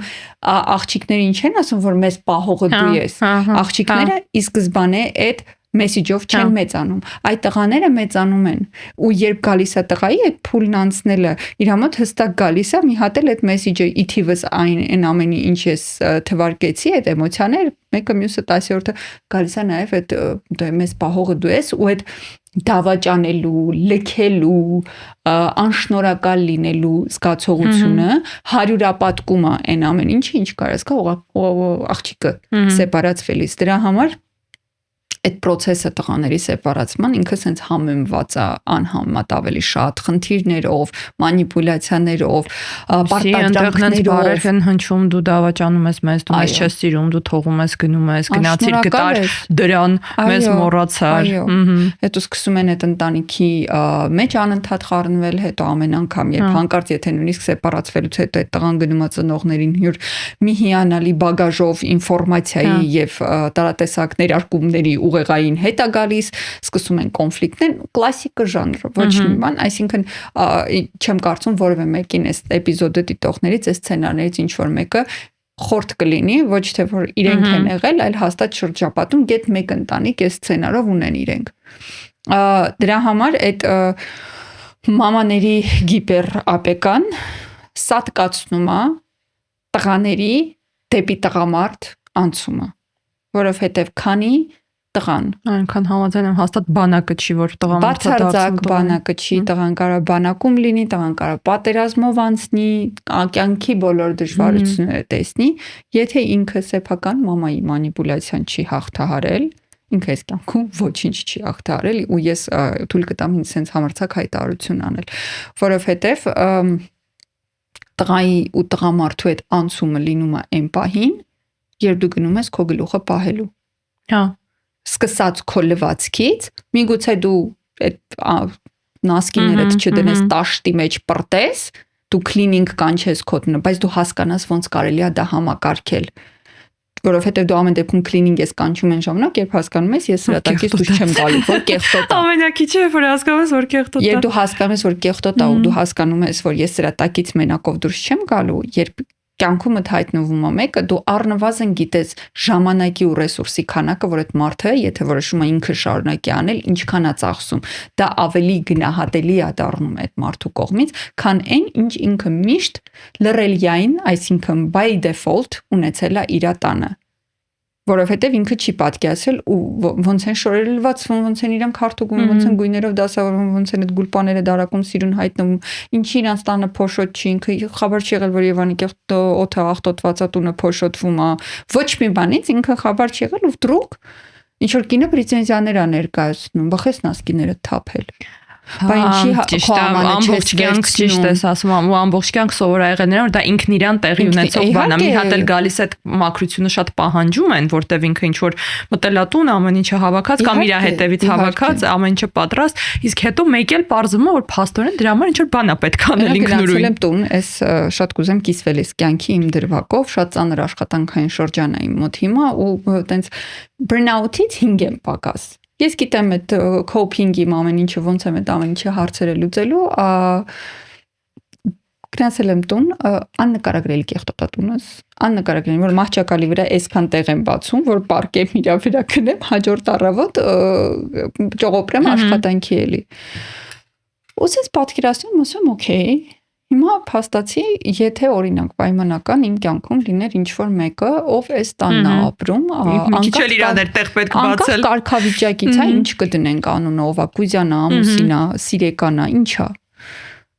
աղջիկները ինչ են ասում, որ մեզ պահողը դու ես։ Աղջիկները ի սկզբանե այդ մեսիջով չեն մեծանում, այդ տղաները մեծանում են ու երբ գալիս է տղայի այդ փուլն անցնելը իր մոտ հստակ գալիս է մի հատ էլ այդ մեսիջը իթիվս այն ամենի ինչ ես թվարկեցի այդ էմոցիաներ մեկը մյուսը 10-րդը գալիս է նաև այդ մեզ պահողը դու ես ու այդ դավաճանելու, լքելու, անշնորհակալ լինելու զգացողությունը հարյուրապատկում է այն ամեն ինչը ինչ կարես կա աղջիկը սեպարացվելիս դրա համար այդ process-ը տղաների սեպարացման ինքը սենց համեմված է անհամեմատ ավելի շատ խնդիրներով, մանիպուլյացիաներով,
պարտադրանքներով են հնչում դու դավաճանում ես մեզ, դու մեզ չես սիրում, դու թողում ես գնում ես, գնացիր գտար դրան, մեզ մոռացար։
Հետո սկսում են այդ ընտանիքի մեջ անընդհատ խառնվել, հետո ամեն անգամ երբ հանկարծ եթե նույնիսկ սեպարացվելուց հետո այդ տղան գնում է ծնողներին հյուր մի հիանալի բագաժով ինֆորմացիայի եւ տարատեսակ ներարկումների ուղեղային հետ է գալիս, սկսում են կոնֆլիկտներ, կլասիկը ժանրը, ոչ մի բան, այսինքն չեմ կարծում որևէ մեկին այս էպիզոդը դիտողներից, այս սցենարներից ինչ որ մեկը խորտ կլինի, ոչ թե որ իրենք են եղել, այլ հաստատ շրջապատում գետ մեկ ընտանիք այս սցենարով ունեն իրենք։ Դրա համար այդ մամաների գիպերապեկան սատկացնում է տղաների դեպի տղամարդ անցումը, որովհետև քանի տղան։
Այնքան համաձայն եմ, հաստատ բանակը չի, որ տղան
բացարձակ բանակը չի, տղան կարա բանակում լինի, տղան կարա պատերազմով անցնի, կյանքի բոլոր դժվարությունները տեսնի, եթե ինքը սեփական մամայի մանիպուլյացիան չի հաղթահարել, ինքը այս կյանքում ոչինչ չի հաղթահարել ու ես թույլ կտամ ինձ sense համարձակ հայտարարություն անել, որովհետև տղայի ու տղամարդու այդ անցումը լինում է այն պահին, երբ դու գնում ես քո գլուխը պահելու։
Հա,
սկսած քո լվացքից, միգուցե դու այդ նասկիներդ չդնես տաշտի մեջ պրտես, դու կլինինգ կանչես քոտնը, բայց դու հասկանաս ոնց կարելի է դա համակարգել, որովհետև դու ամեն դեպքում կլինինգ ես կանչում են ժամանակ, երբ հասկանում ես ես սրատակից դուրս չեմ գալու, որ կեղտոտ է։
ամենակիչը է, որ հասկանում ես, որ կեղտոտ է։
Երբ դու հասկանում ես, որ կեղտոտ է ու դու հասկանում ես, որ ես սրատակից մենակով դուրս չեմ գալու, երբ կյանքումդ հայտնվում է մեկը, դու առնվազն գիտես ժամանակի ու ռեսուրսի քանակը, որ այդ մարդը, եթե որոշում է ինքը շարունակի անել, ինչքան է ծախսում, դա ավելի գնահատելի է դառնում այդ մարդու կողմից, քան այն, ինչ ինքը միշտ լռելիային, այսինքն by default ունեցել է իր տանը, որովհետև ինքը չի պատկերացրել ու ոնց են շորերը լվացվում, ոնց են իրանք հարթուկում, ոնց են գույներով դասավորվում, ոնց են այդ գուլպաները դարակում սիրուն հայտնվում, ինչի իրանց տանը փոշոտ չի, ինքը խաբար չի եղել, որ Եվանի կեղտո օդը աղտոտվածա տունը փոշոտվում է, ոչ մի բանից ինքը խաբար չի եղել ու վդրուկ ինչ որ կինը պրետենզիաներ է ներկայացնում, բախես նասկիները թափել։ Բա ինչի
ամբողջ կյանք ճիշտ ես ասում, ու ամբողջ կյանք սովոր ա եղել նրան, որ դա ինքն իրան տեղի ունեցող բան է։ Մի հատ էլ գալիս այդ մակրությունը շատ պահանջում են, որտեվ ինքը ինչ որ մտելատուն ամեն ինչը հավաքած կամ իր հետևից հավաքած, ամեն ինչը պատրաստ, իսկ հետո մեկ էլ պարզվում է, որ փաստորեն դրա համար ինչ որ բան է պետք անել ինքնուրույն։
Եմ տուն, ես շատ կուզեմ կիսվել ես կյանքի իմ դրվագով, շատ ծանր աշխատանքային շրջան է իմ մոտ հիմա ու տենց burnout-ից 5 եմ պակաս։ Ես գիտեմ այդ coping-ի ամեն ինչը ոնց եմ այդ ամեն ինչը հարցերը լուծելու, գնացել եմ տուն, աննկարագրելի կեղտոտատունս, աննկարագրելի, որ մահճակալի վրա այսքան տեղ եմ բացում, որ պարկեմ իրա վրա գնեմ, հաջորդ առավոտ ճողոպրեմ աշխատանքի էլի։ Ու ես պատկերացնում, ասում օքեյ, հիմա փաստացի, եթե օրինակ պայմանական իմ կյանքում լիներ ինչ-որ մեկը, ով այս տանն է ապրում,
անկախ իրան էր տեղ պետք բացել,
անկախ կարգավիճակից է, ինչ կդնենք անունը, ով է, Կուզյանա, ամուսինա, Սիրեկանա, ինչա։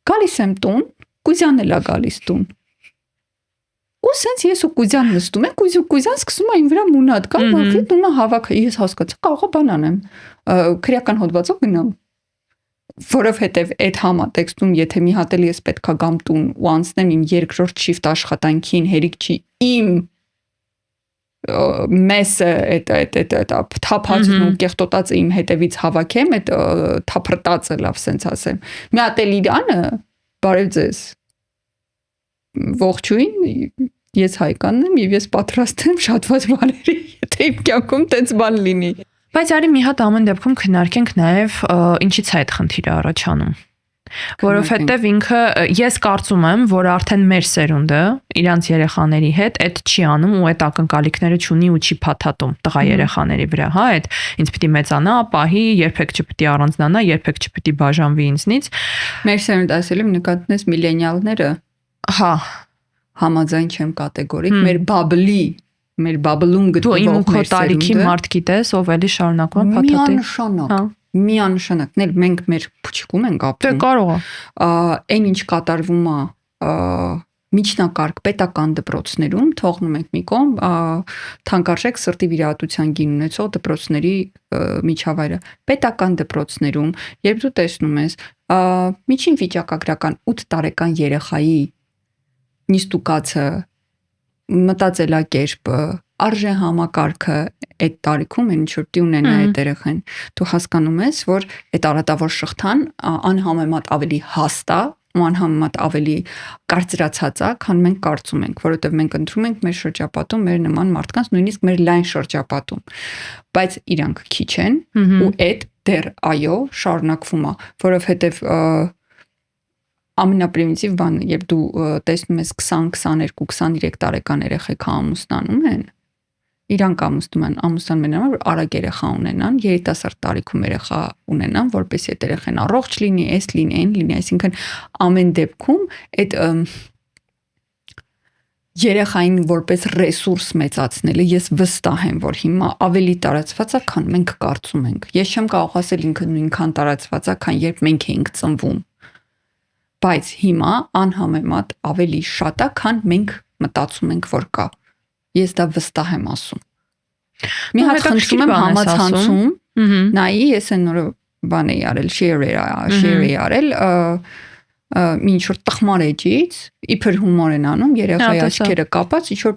Գալիս եմ տուն, Կուզյանն էլ է գալիս տուն։ Ու սենց ես ու Կուզյան նստում ենք, Կուզյան սկսում է իմ վրա մունատ կա, բախի տունը հավաքը, ես հասկացա, կարող է բան անեմ, քրեական հոդվածով գնամ։ Որովհետև այդ համատեքստում, եթե մի հատ էլ ես պետքա գամ տուն ու անցնեմ իմ երկրորդ շիֆտ աշխատանքին, հերիք չի իմ մեսը այդ թափածն ու կեղտոտածը իմ հետևից հավաքեմ, այդ թափրտածը լավ սենց ասեմ։ Մի հատ էլ իրանը, բարև ձեզ, ողջույն, ես Հայկանն եմ և ես պատրաստ եմ շատված բաների, եթե իմ կյանքում տենց բան լինի։
Բայց արի մի հատ ամեն դեպքում քննարկենք նաև ինչից է այդ խնդիրը առաջանում։ Որովհետև ինքը ես կարծում եմ, որ արդեն մեր սերունդը իրանց երեխաների հետ այդ չի անում ու այդ ակնկալիքները չունի ու չի փաթաթում տղա երեխաների վրա, հա, այդ ինձ պիտի մեծանա, պահի, երբեք չպիտի առանձնանա, երբեք չպիտի բաժանվի ինձնից։
Մեր սերունդը ասել եմ նկատես միլենիալները,
հա,
համաձայն չեմ կատեգորիկ, մեր բաբլում
գտնվող մեր սերունդը տարիքի մարդ գիտես, ով էլի շարունակում է փաթաթել։
Միանշանակ, մենք մեր փուչիկում ենք ապրում։
Դե կարող է։
Այն ինչ կատարվում է միջնակարգ պետական դպրոցներում, թողնում ենք մի կողմ, թանկարժեք սրտի վիրահատության գին ունեցող դպրոցների միջավայրը։ Պետական դպրոցներում, երբ դու տեսնում ես միջին վիճակագրական 8 տարեկան երեխայի նիստուկացը, մտածելակերպը, արժե համակարգը այդ տարիքում ինչ որ տի ունենա այդ երեխան, դու հասկանում ես, որ այդ արատավոր շղթան անհամեմատ ավելի հաստ է ու անհամեմատ ավելի կարծրացած է, քան մենք կարծում ենք, որովհետև մենք ընտրում ենք մեր շրջապատում մեր նման մարդկանց, նույնիսկ մեր լայն շրջապատում, բայց իրանք քիչ են ու այդ դեռ այո շարունակվում է, որովհետև ամենապրիմիտիվ բանը, երբ դու տեսնում ես 20, 22, 23 տարեկան երեխեք ամուսնանում են, իրանք ամուսնում են համար, որ արագ երեխա ունենան, երիտասարդ տարիքում երեխա ունենան, որպեսզի այդ երեխան առողջ լինի, էս լինի, այն լինի, այսինքն ամեն դեպքում այդ երեխային որպես ռեսուրս մեծացնելը ես վստահ եմ, որ հիմա ավելի տարածված է, քան մենք կարծում ենք։ Ես չեմ կարող ասել ինքը նույնքան տարածված է, քան երբ մենք էինք ծնվում։ Բայց հիմա անհամեմատ ավելի շատ է, քան մենք մտածում ենք, որ կա։ Ես դա վստահ եմ ասում։ Մի հատ խնդրում եմ համացանցում, նայի, ես այն նորը բան էի արել, share արել, մի ինչ-որ տխմար էջից, իբր հումոր են անում, երեխայի աչքերը կապած, ինչ-որ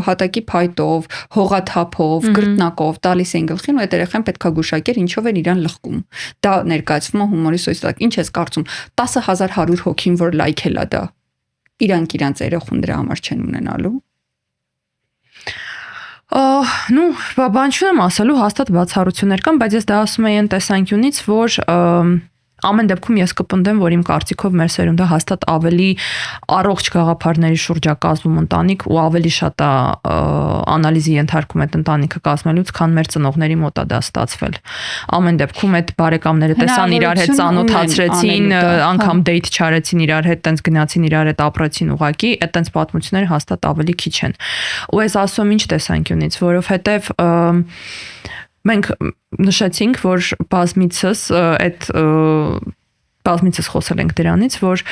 հատակի փայտով, հողաթափով, գրտնակով տալիս են գլխին, ու այդ երեխան պետքա գուշակեր, ինչով են իրան լխկում։ Դա ներկայացվում է հումորի սոցիալական։ Ինչ ես կարծում, 10100 հոգին, որ լայքել է դա, իրանք երեխուն դրա համար չեն ունենալու։
Բան չունեմ ասելու, հաստատ բացառություններ կան, բայց ես դա ասում եմ այն տեսանկյունից, որ ամեն դեպքում ես կպնդեմ, որ իմ կարծիքով մեր սերունդը հաստատ ավելի առողջ գաղափարների շուրջ է կազմում ընտանիք ու ավելի շատ է անալիզի ենթարկում այդ ընտանիքը կազմելուց, քան մեր ծնողների մոտ է դա ստացվել։ Ամեն դեպքում այդ բարեկամները տեսան իրար հետ ծանոթացրեցին, անգամ դեյթ չարեցին իրար հետ, տենց գնացին իրար հետ ապրեցին ուղակի, այդ տենց պատմությունները հաստատ ավելի քիչ են։ Ու ես ասում ինչ տեսանկյունից, որովհետև մենք նշեցինք, որ բազմիցս խոսել ենք դրանից, որ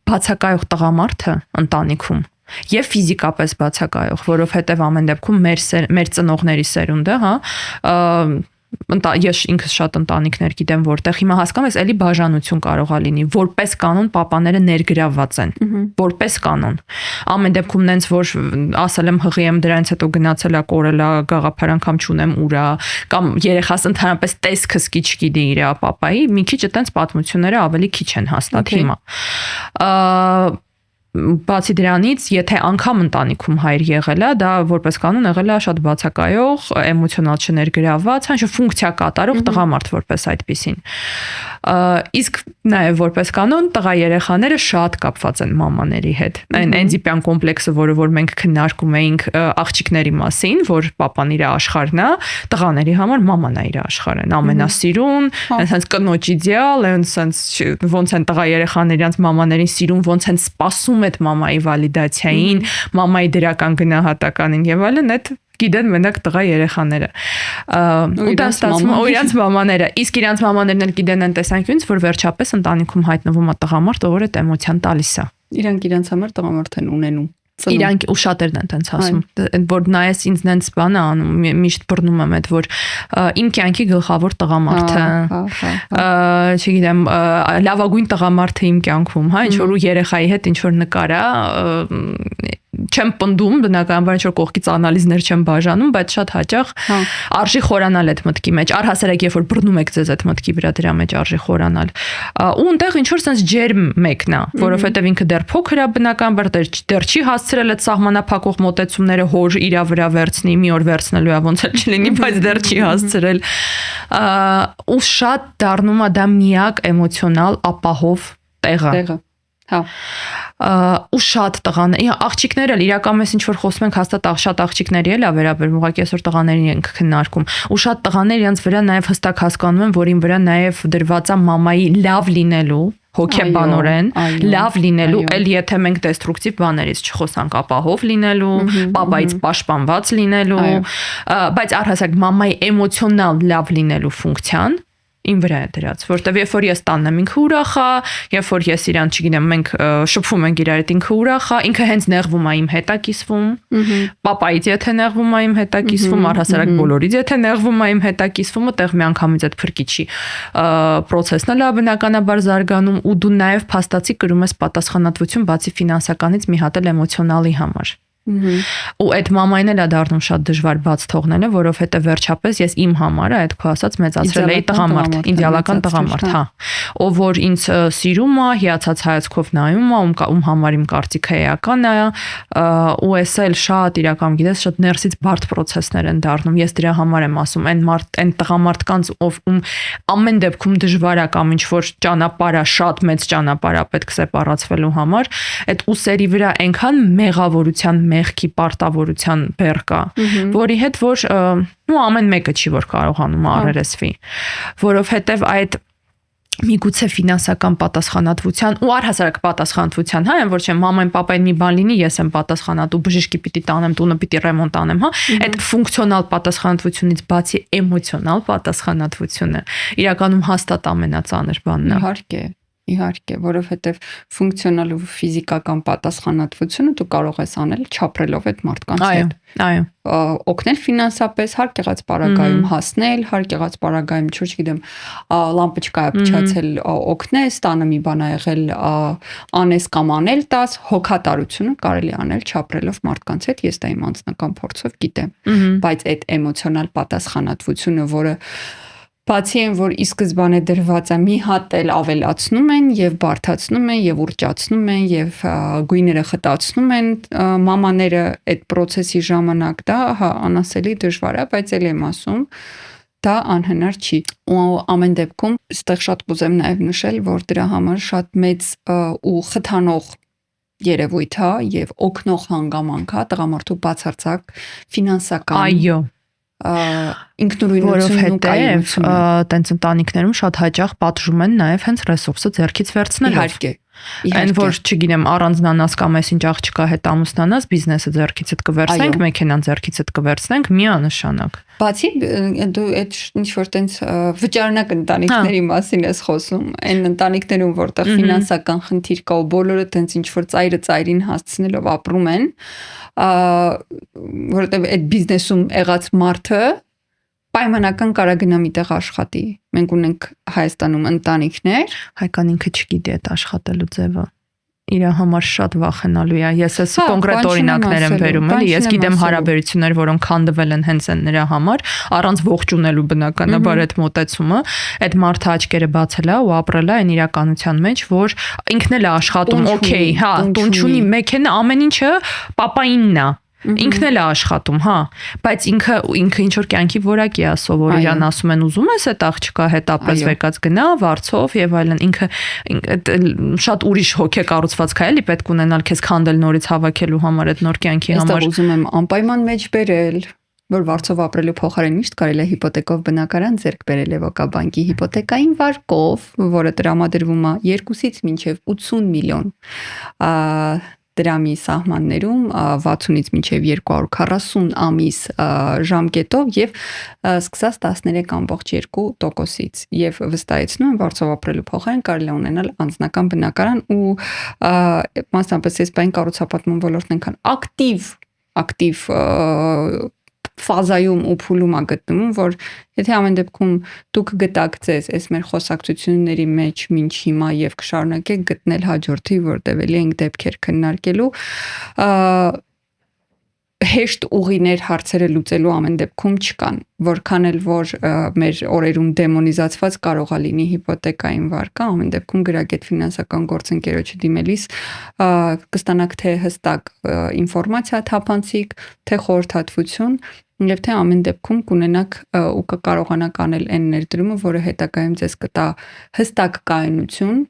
բացակայող տղամարդը ընտանիքում եւ ֆիզիկապես բացակայող, որովհետեւ ամեն դեպքում մեր ծնողների սերունդը, ես ինքս շատ ընտանիքներ գիտեմ, որտեղ հիմա հասկանում ես, էլի բաժանություն կարող է լինի, որպես կանոն պապաները ներգրավված են, որպես կանոն։ Ամեն դեպքում նենց որ ասել եմ հղի եմ դրանից հետո գնացել է կորել է գաղափար անգամ չունեմ ուրա, կամ երեխաս ընդհանրապես տեսքը սկի չգիտի իր պապայի, մի քիչ այտենց պատմությունները ավելի քիչ են հաստատ հիմա։ Բացի դրանից, եթե անգամ ընտանիքում հայր եղել է, դա որպես կանոն եղել է շատ բացակայող, էմոցիոնալ չներգրավված, հաշվի ֆունկցիա կատարող տղամարդ որպես այդպիսին։ Իսկ նաև որպես կանոն տղա երեխաները շատ կապված են մամաների հետ։ Այն էնձիպյան կոմպլեքսը, որ մենք քննարկում էինք աղջիկների մասին, որ պապան իր աշխարհն է, տղաների համար մաման է իր աշխարհն, ամենասիրուն, այնպես կնոջ իդեալ, այնպես ոնց են տղա երեխաները իրենց մամաներին սիրում, ոնց են սպասում այդ մամայի վալիդացիային, մամայի դրական գնահատականին եւ այլն, այդ գիտեն մենակ տղա երեխաները։ Ու դա ստացվում է իրանց մամաները, իսկ իրանց մամաներն էլ գիտեն այն տեսանկյունից, որ վերջապես ընտանիքում հայտնվում է տղամարդ, ով այդ էմոցիան տալիս է։
Իրանք իրանց համար տղամարդ են ունենում։
Իրանք ու շատերն են տենց ասում, որ նայես ինձ նենց բանը անում, միշտ բռնում եմ այդ, որ իմ կյանքի գլխավոր տղամարդը, չգիտեմ, լավագույն տղամարդը իմ կյանքում, հա, ինչ որ ու երեխայի հետ ինչ որ նկարա, չեմ պնդում, բնականաբար ինչ որ կողքից անալիզներ չեմ բաժանում, բայց շատ հաճախ արժի խորանալ այդ մտքի մեջ, առհասարակ երբ որ բռնում եք ձեզ այդ մտքի վրա, դրա մեջ արժի խորանալ։ Ու այնտեղ ինչ որ sense ջերմ մեկն է, որովհետև ինքը դեռ փոքր է բնականաբար, դեռ չի հասցրել այդ սահմանափակող մոտեցումները հոր իրա վրա վերցնի, մի օր վերցնելու է ոնց էլ չլինի, բայց դեռ չի հասցրել։ Ու շատ դառնում է դա միակ էմոցիոնալ ապահով տեղը։ Հա։ Ու շատ տղաներ, աղջիկները իրականում ինչ որ խոսում ենք հաստատ շատ աղջիկների էլ է վերաբերում, ուղղակի այսօր տղաներին ենք քննարկում։ Ու շատ տղաներ իրենց վրա նաև հստակ հասկանում են, որ ին վրա նաև դրված է մամայի լավ լինելու, հոգեբանորեն լավ լինելու, էլ եթե մենք դեստրուկտիվ բաներից չխոսանք, ապահով լինելու, պապայից պաշտպանված լինելու, բայց առհասարակ մամայի էմոցիոնալ լավ լինելու ֆունկցիան ին վրա է դրած, որտեվ երբ որ ես տանն եմ ինքը ուրախ է, երբ որ ես իրան, չգիտեմ, մենք շփվում ենք իրար հետ ինքը ուրախ է, ինքը հենց նեղվում է իմ հետ է կիսվում, պապայից եթե նեղվում է իմ հետ է կիսվում, առհասարակ բոլորից եթե նեղվում է իմ հետ է կիսվում, այդտեղ միանգամից այդ փրկիչի process-ն էլ է բնականաբար զարգանում ու դու նաև փաստացի կրում ես պատասխանատվություն բացի ֆինանսականից մի հատ էլ էմոցիոնալի համար։ Ու այդ մամային էլ է դառնում շատ դժվար բաց թողնելը, որովհետև վերջապես ես իմ համար այդ քո ասած մեծացրել էի տղամարդ, իդեալական տղամարդ, հա, ով որ ինձ սիրում է, հիացած հայացքով նայում է, ում համար իմ կարծիքը էական է, ու էս էլ շատ իրական գիտես, շատ ներսից բարդ process-ներ են դառնում։ Ես դրա համար եմ ասում, այն տղամարդկանց, ում ամեն դեպքում դժվար է կամ ինչ որ ճանապարհ է, շատ մեծ ճանապարհ է պետք սեպարացվելու համար, այդ ուսերի վրա այնքան մեղավորության մեղքի պարտավորության բեռ կա, որի հետ որ ամեն մեկը չի որ կարողանում առերեսվի, որովհետև այդ միգուցե ֆինանսական պատասխանատվության ու առհասարակ պատասխանատվության, հա, այն որ չէ մամային, պապային մի բան լինի, ես եմ պատասխանատու, բժիշկի պիտի տանեմ, տունը պիտի ռեմոնտ անեմ, հա, այդ ֆունկցիոնալ պատասխանատվությունից բացի էմոցիոնալ պատասխանատվությունը իրականում հաստատ ամենածանր բանն է։
Իհարկե, որովհետև ֆունկցիոնալ ու ֆիզիկական պատասխանատվությունը դու կարող ես անել չապրելով այդ մարդկանց հետ։
Այո։
Օգնել ֆինանսապես, հարկ եղած պարագայում հասնել, հարկ եղած պարագայում, չգիտեմ, լամպոչկայը փչացել, օգնես, տանը մի բան ա եղել, անես կամ անել տաս, հոգատարությունը կարելի անել չապրելով մարդկանց հետ, ես դա իմ անձնական փորձով գիտեմ։ Բայց այդ էմոցիոնալ պատասխանատվությունը, որը բացի այն, որ ի սկզբանե դրված է, մի հատ էլ ավելացնում են եւ բարդացնում են եւ ուռճացնում են եւ գույները խտացնում են մամաները այդ process-ի ժամանակ, դա անասելի դժվար է, բայց էլ եմ ասում, դա անհնար չի։ Ու ամեն դեպքում այստեղ շատ կուզեմ նաեւ նշել, որ դրա համար շատ մեծ ու խթանող երևույթ է եւ օգնող հանգամանք է տղամարդու բացարձակ ֆինանսական ինքնուրույնությունն ու կայունությունը,
տենց ընտանիքներում շատ հաճախ պատժում են նաև հենց ռեսուրսը ձեռքից վերցնելով։
Իհարկե։
Այն որ չգիտեմ առանձնանաս կամ այսինչ աղջկա հետ ամուսնանաս, բիզնեսը ձեռքիցդ կվերցնենք, մեքենան ձեռքիցդ կվերցնենք, միանշանակ։
Բացի դու այդ ինչ որ տենց վճարնակ ընտանիքների մասին ես խոսում, այն ընտանիքներում, որտեղ ֆինանսական խնդիր կա ու բոլորը տենց ինչ որ ծայրը ծայրին հասցնելով ապրում են, որովհետև այդ բիզնեսում եղած մարդը պայմանական կարա գնա միտեղ աշխատի։ Մենք ունենք Հայաստանում ընտանիքներ,
Հայկան ինքը չգիտի այդ աշխատելու ձևը։ Իր համար շատ վախենալու է։ Ես էս կոնկրետ օրինակներ եմ բերում, էլի, ես գիտեմ հարաբերություններ, որոնք քանդվել են հենց այն նրա համար, առանց ողջունելու բնականաբար այդ մոտեցումը, այդ մարդը աչքերը բացել է ու ապրել է այն իրականության մեջ, որ ինքն էլ է աշխատում, օքեյ, հա, տուն չունի, մեքենա, ամեն ինչը պապայինն է։ Ինքն էլ է աշխատում, հա, բայց ինքը ինչ որ կյանքի որակի է սովոր, իրան ասում են ուզում ես այդ աղջկա հետ ապրես վեկած գնա, վարձով եւ այլն, ինքը շատ ուրիշ հոգե կառուցվածք է, էլի պետք ունենալ քեզ քանդել նորից հավաքելու համար այդ նոր կյանքի համար։
Այստեղ ուզում եմ անպայման մեջ բերել, որ վարձով ապրելու փոխարեն միշտ կարելի է հիպոթեկով բնակարան ձեռք բերել Էվոկաբանկի հիպոթեկային վարկով, որը տրամադրվում է 2-ից մինչև 80 միլիոն դրամի սահմաններում 60-ից մինչև 240 ամիս ժամկետով եւ սկսած 13.2%-ից եւ վստահեցնում եմ վարձով ապրելու փոխարեն կարելի է ունենալ անձնական բնակարան ու մասնապես այս բան կառուցապատման ոլորտն այնքան ակտիվ ֆազայում ու փուլում է գտնվում, որ եթե ամեն դեպքում դուք գտակցես այս մեր խոսակցությունների մեջ մինչ հիմա եւ կշարունակեք գտնել հաջորդի, որտեղ էլի ենք դեպքեր քննարկելու, հեշտ ուղիներ հարցերը լուծելու ամեն դեպքում չկան, որքան էլ որ մեր օրերում դեմոնիզացված կարող է լինի հիպոթեկային վարկը, ամեն դեպքում գրագետ ֆինանսական գործընկերոջը դիմելիս կստանաք թե հստակ ինֆորմացիա թափանցիկ, թե խորհրդատվություն եւ թե ամեն դեպքում կունենաք ու կկարողանաք անել այն ներդրումը, որը հետագայում ձեզ կտա հստակ կայունություն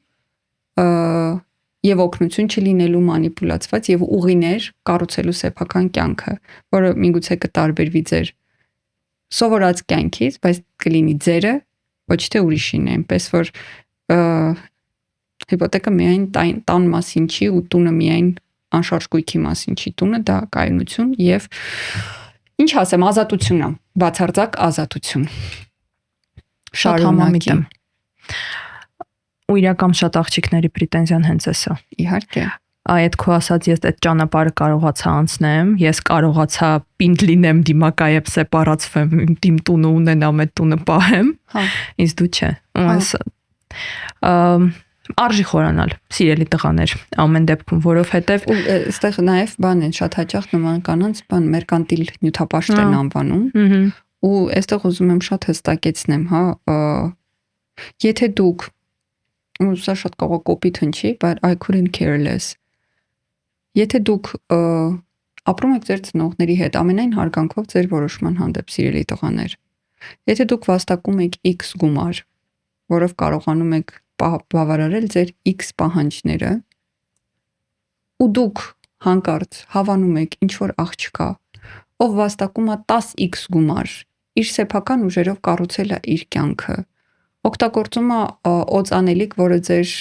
եւ օգնություն չլինելու մանիպուլացված եւ ուղիներ կառուցելու սեփական կյանքը, որը միգուցե կտարբերվի ձեր սովորած կյանքից, բայց կլինի ձերը, ոչ թե ուրիշին, այնպես որ հիպոթեկը միայն տան մասին չի ու տունը միայն անշարժ գույքի մասին չի, տունը դա կայունություն եւ ինչ ասեմ, ազատություն է, բացարձակ ազատություն։
Շատ համամիտ եմ։ Ու իրական շատ աղջիկների պրետենզիան հենց էսա։
Իհարկե։
Այդ քո ասած ես այդ ճանապարհը կարողացա անցնեմ, ես կարողացա պինդ լինեմ, դիմակայեմ, սեպարացվեմ, իմ տունը ունենամ, այդ տունը պահեմ։ Հա։ Ինձ դու չէ։ Արժի խորանալ, սիրելի տղաներ, ամեն դեպքում, որովհետև
այստեղ նաև բան են շատ հաճախ նման կանանց բան մերկանտիլ նյութապաշտ են անվանում։ Ու այստեղ ուզում եմ շատ հստակեցնեմ, հա, եթե դուք ու սա շատ կարող կոպիտ հնչի, but I couldn't care less։ Եթե դուք ապրում եք ձեր ծնողների հետ ամենայն հարգանքով ձեր որոշման հանդեպ, սիրելի տղաներ, եթե դուք վաստակում եք X գումար, որով կարողանում եք բավարարել ձեր X պահանջները, ու դուք հանկարծ հավանում եք ինչ որ աղջկա, ով վաստակում է 10X գումար, իր սեփական ուժերով կառուցել է իր կյանքը, օգտագործումը օծանելիք, որը ձեր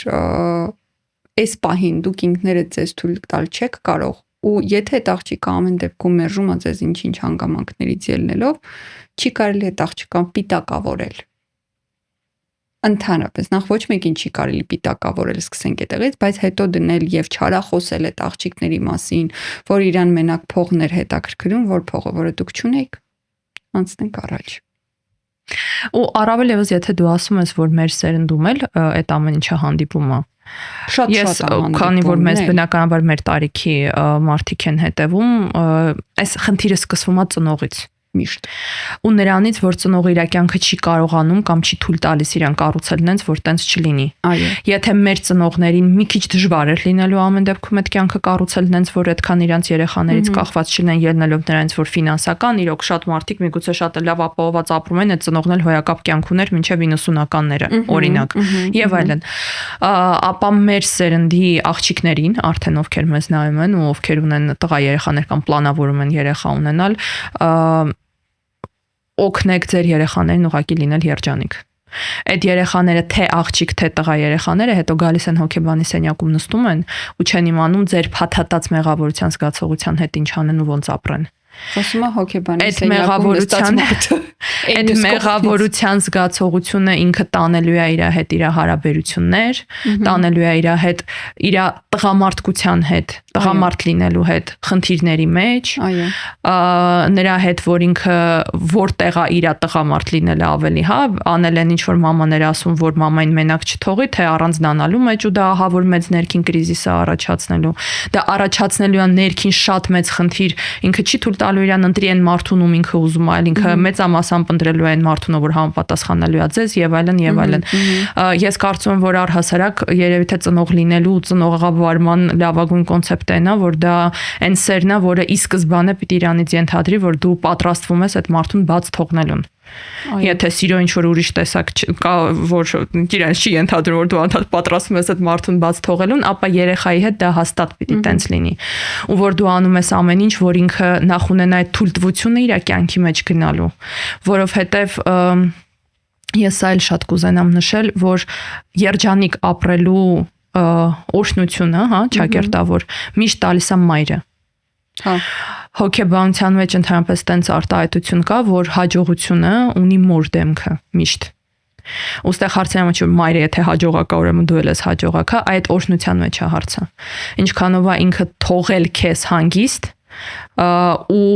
այս պահին դուք ինքներդ ձեզ թույլ տալ չեք կարող, ու եթե այդ աղջիկը ամեն դեպքում մերժում է ձեզ ինչ-ինչ հանգամանքներից ելնելով, չի կարելի այդ աղջկան պիտակավորել։ Ընդհանրապես, նախ ոչ մեկին չի կարելի պիտակավորել, սկսենք այդտեղից, բայց հետո դնել եւ չարախոսել այդ աղջիկների մասին, որ իրան մենակ փողն էր հետաքրքրում, որ փողը, որը դուք չունեիք, անցնենք առաջ։
Ու առավել եւս եթե դու ասում ես, որ մեր սերնդում էլ այդ ամեն ինչը հանդիպում է։ Ես քանի որ մեզ բնականաբար մեր տարիքի մարդիկ են հետևում, այս խնդիրը սկսվում է ծնողից
միշտ։
Ու նրանից, որ ծնողը իր կյանքը չի կարողանում կամ չի թույլ տալիս իրան կառուցել նենց, որ տենց չլինի։
Այո։
Եթե մեր ծնողներին մի քիչ դժվար էր լինելու ամեն դեպքում այդ կյանքը կառուցել նենց, որ այդքան իրանց երեխաներից կախված չլինեն, ելնելով նրանից, որ ֆինանսական, իրոք շատ մարդիկ միգուցե շատ լավ ապահովված ապրում են, այդ ծնողն էլ հոյակապ կյանք ուներ մինչև 90-ականները, օրինակ, եւ այլն։ Ապա մեր սերնդի աղջիկներին, արդեն ովքեր մեզ նայում են ու ովքեր ունեն տղա երեխաներ կամ պլանավորում են երեխա ունենալ, օգնեք ձեր երեխաներին ուղղակի լինել երջանիկ։ Այդ երեխաները թե աղջիկ, թե տղա երեխաները հետո գալիս են հոգեբանի սենյակում նստում են ու չեն imանում ձեր փաթաթած մեղավորության զգացողության հետ ինչ անեն ու ոնց ապրեն։
Խոսում է հոգեբանի սենյակում նստած մարդը։
Այդ մեղավորության զգացողությունը ինքը տանելու է իր հետ իր հարաբերություններ, տանելու է իր հետ իր տղամարդկության հետ, տղամարդ լինելու հետ խնդիրների մեջ, նրա հետ, որ ինքը որտեղ է իր տղամարդ լինելը ավելի, հա, անել են ինչ որ մամաները ասում, որ մամային մենակ չթողի, թե առանձնանալու մեջ ու դա ահա որ մեծ ներքին կրիզիս է առաջացնելու։ Դա առաջացնելու է ներքին շատ մեծ խնդիր, ինքը չի թույլ տալու իրան ընտրի այն մարդուն, ում ինքը ուզում է, այլ ինքը մեծամասամբ ընտրելու է այն մարդուն, որ համապատասխանելու է ձեզ եւ այլն եւ այլն։ Ես կարծում եմ, որ առհասարակ երևի թե ծնող լինելու ու ծնողավարման լավագույն կոնցեպտն է, որ դա այն սերն է, որը ի սկզբանե պիտի իրանից ենթադրի, որ դու պատրաստվում ես այդ մարդուն բաց թողնելուն։ Եթե սիրո ինչ որ ուրիշ տեսակ կա, որ իրեն չի ենթադրում, որ դու անդադ պատրաստվում ես այդ մարդուն բաց թողելուն, ապա երեխայի հետ դա հաստատ պիտի տենց լինի։ Ու որ դու անում ես ամեն ինչ, որ ինքը նախ ունենա այդ թույլտվությունը իր կյանքի մեջ գնալու, որովհետև ես այլ շատ կուզենամ նշել, որ երջանիկ ապրելու օրհնությունը, հա, ճակերտավոր միշտ տալիս է մայրը։
Հա։
Հոգեբանության մեջ ընդհանրապես տենց արտահայտություն կա, որ հաջողությունը ունի մոր դեմքը միշտ։ Ոստեղ հարցը ոչ որ մայրը եթե հաջողակա, ուրեմն դու ես հաջողակա, այդ օրհնության մեջ է հարցը։ Ինչքանով է ինքը թողել քեզ հանգիստ ու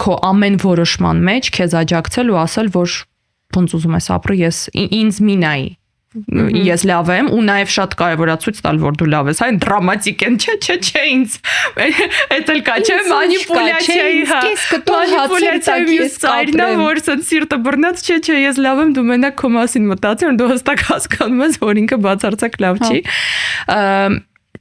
քո ամեն որոշման մեջ քեզ աջակցել ու ասել, որ ոնց ուզում ես ապրի, ինձ մի նայի։ Ես լավ եմ ու նաև շատ կարևոր է ցույց տալ, որ դու լավ ես, այն դրամատիկ են, չէ, ինձ։ Այդ էլ կա, չէ, մանիպուլյացիայի, հա։ Մանիպուլյացիայի ծայրնա, որ սենց սիրտը բռնած, չէ, ես լավ եմ, դու մենակ քո մասին մտածում, դու հստակ հասկանում ես, որ ինքը բացարձակ լավ չի։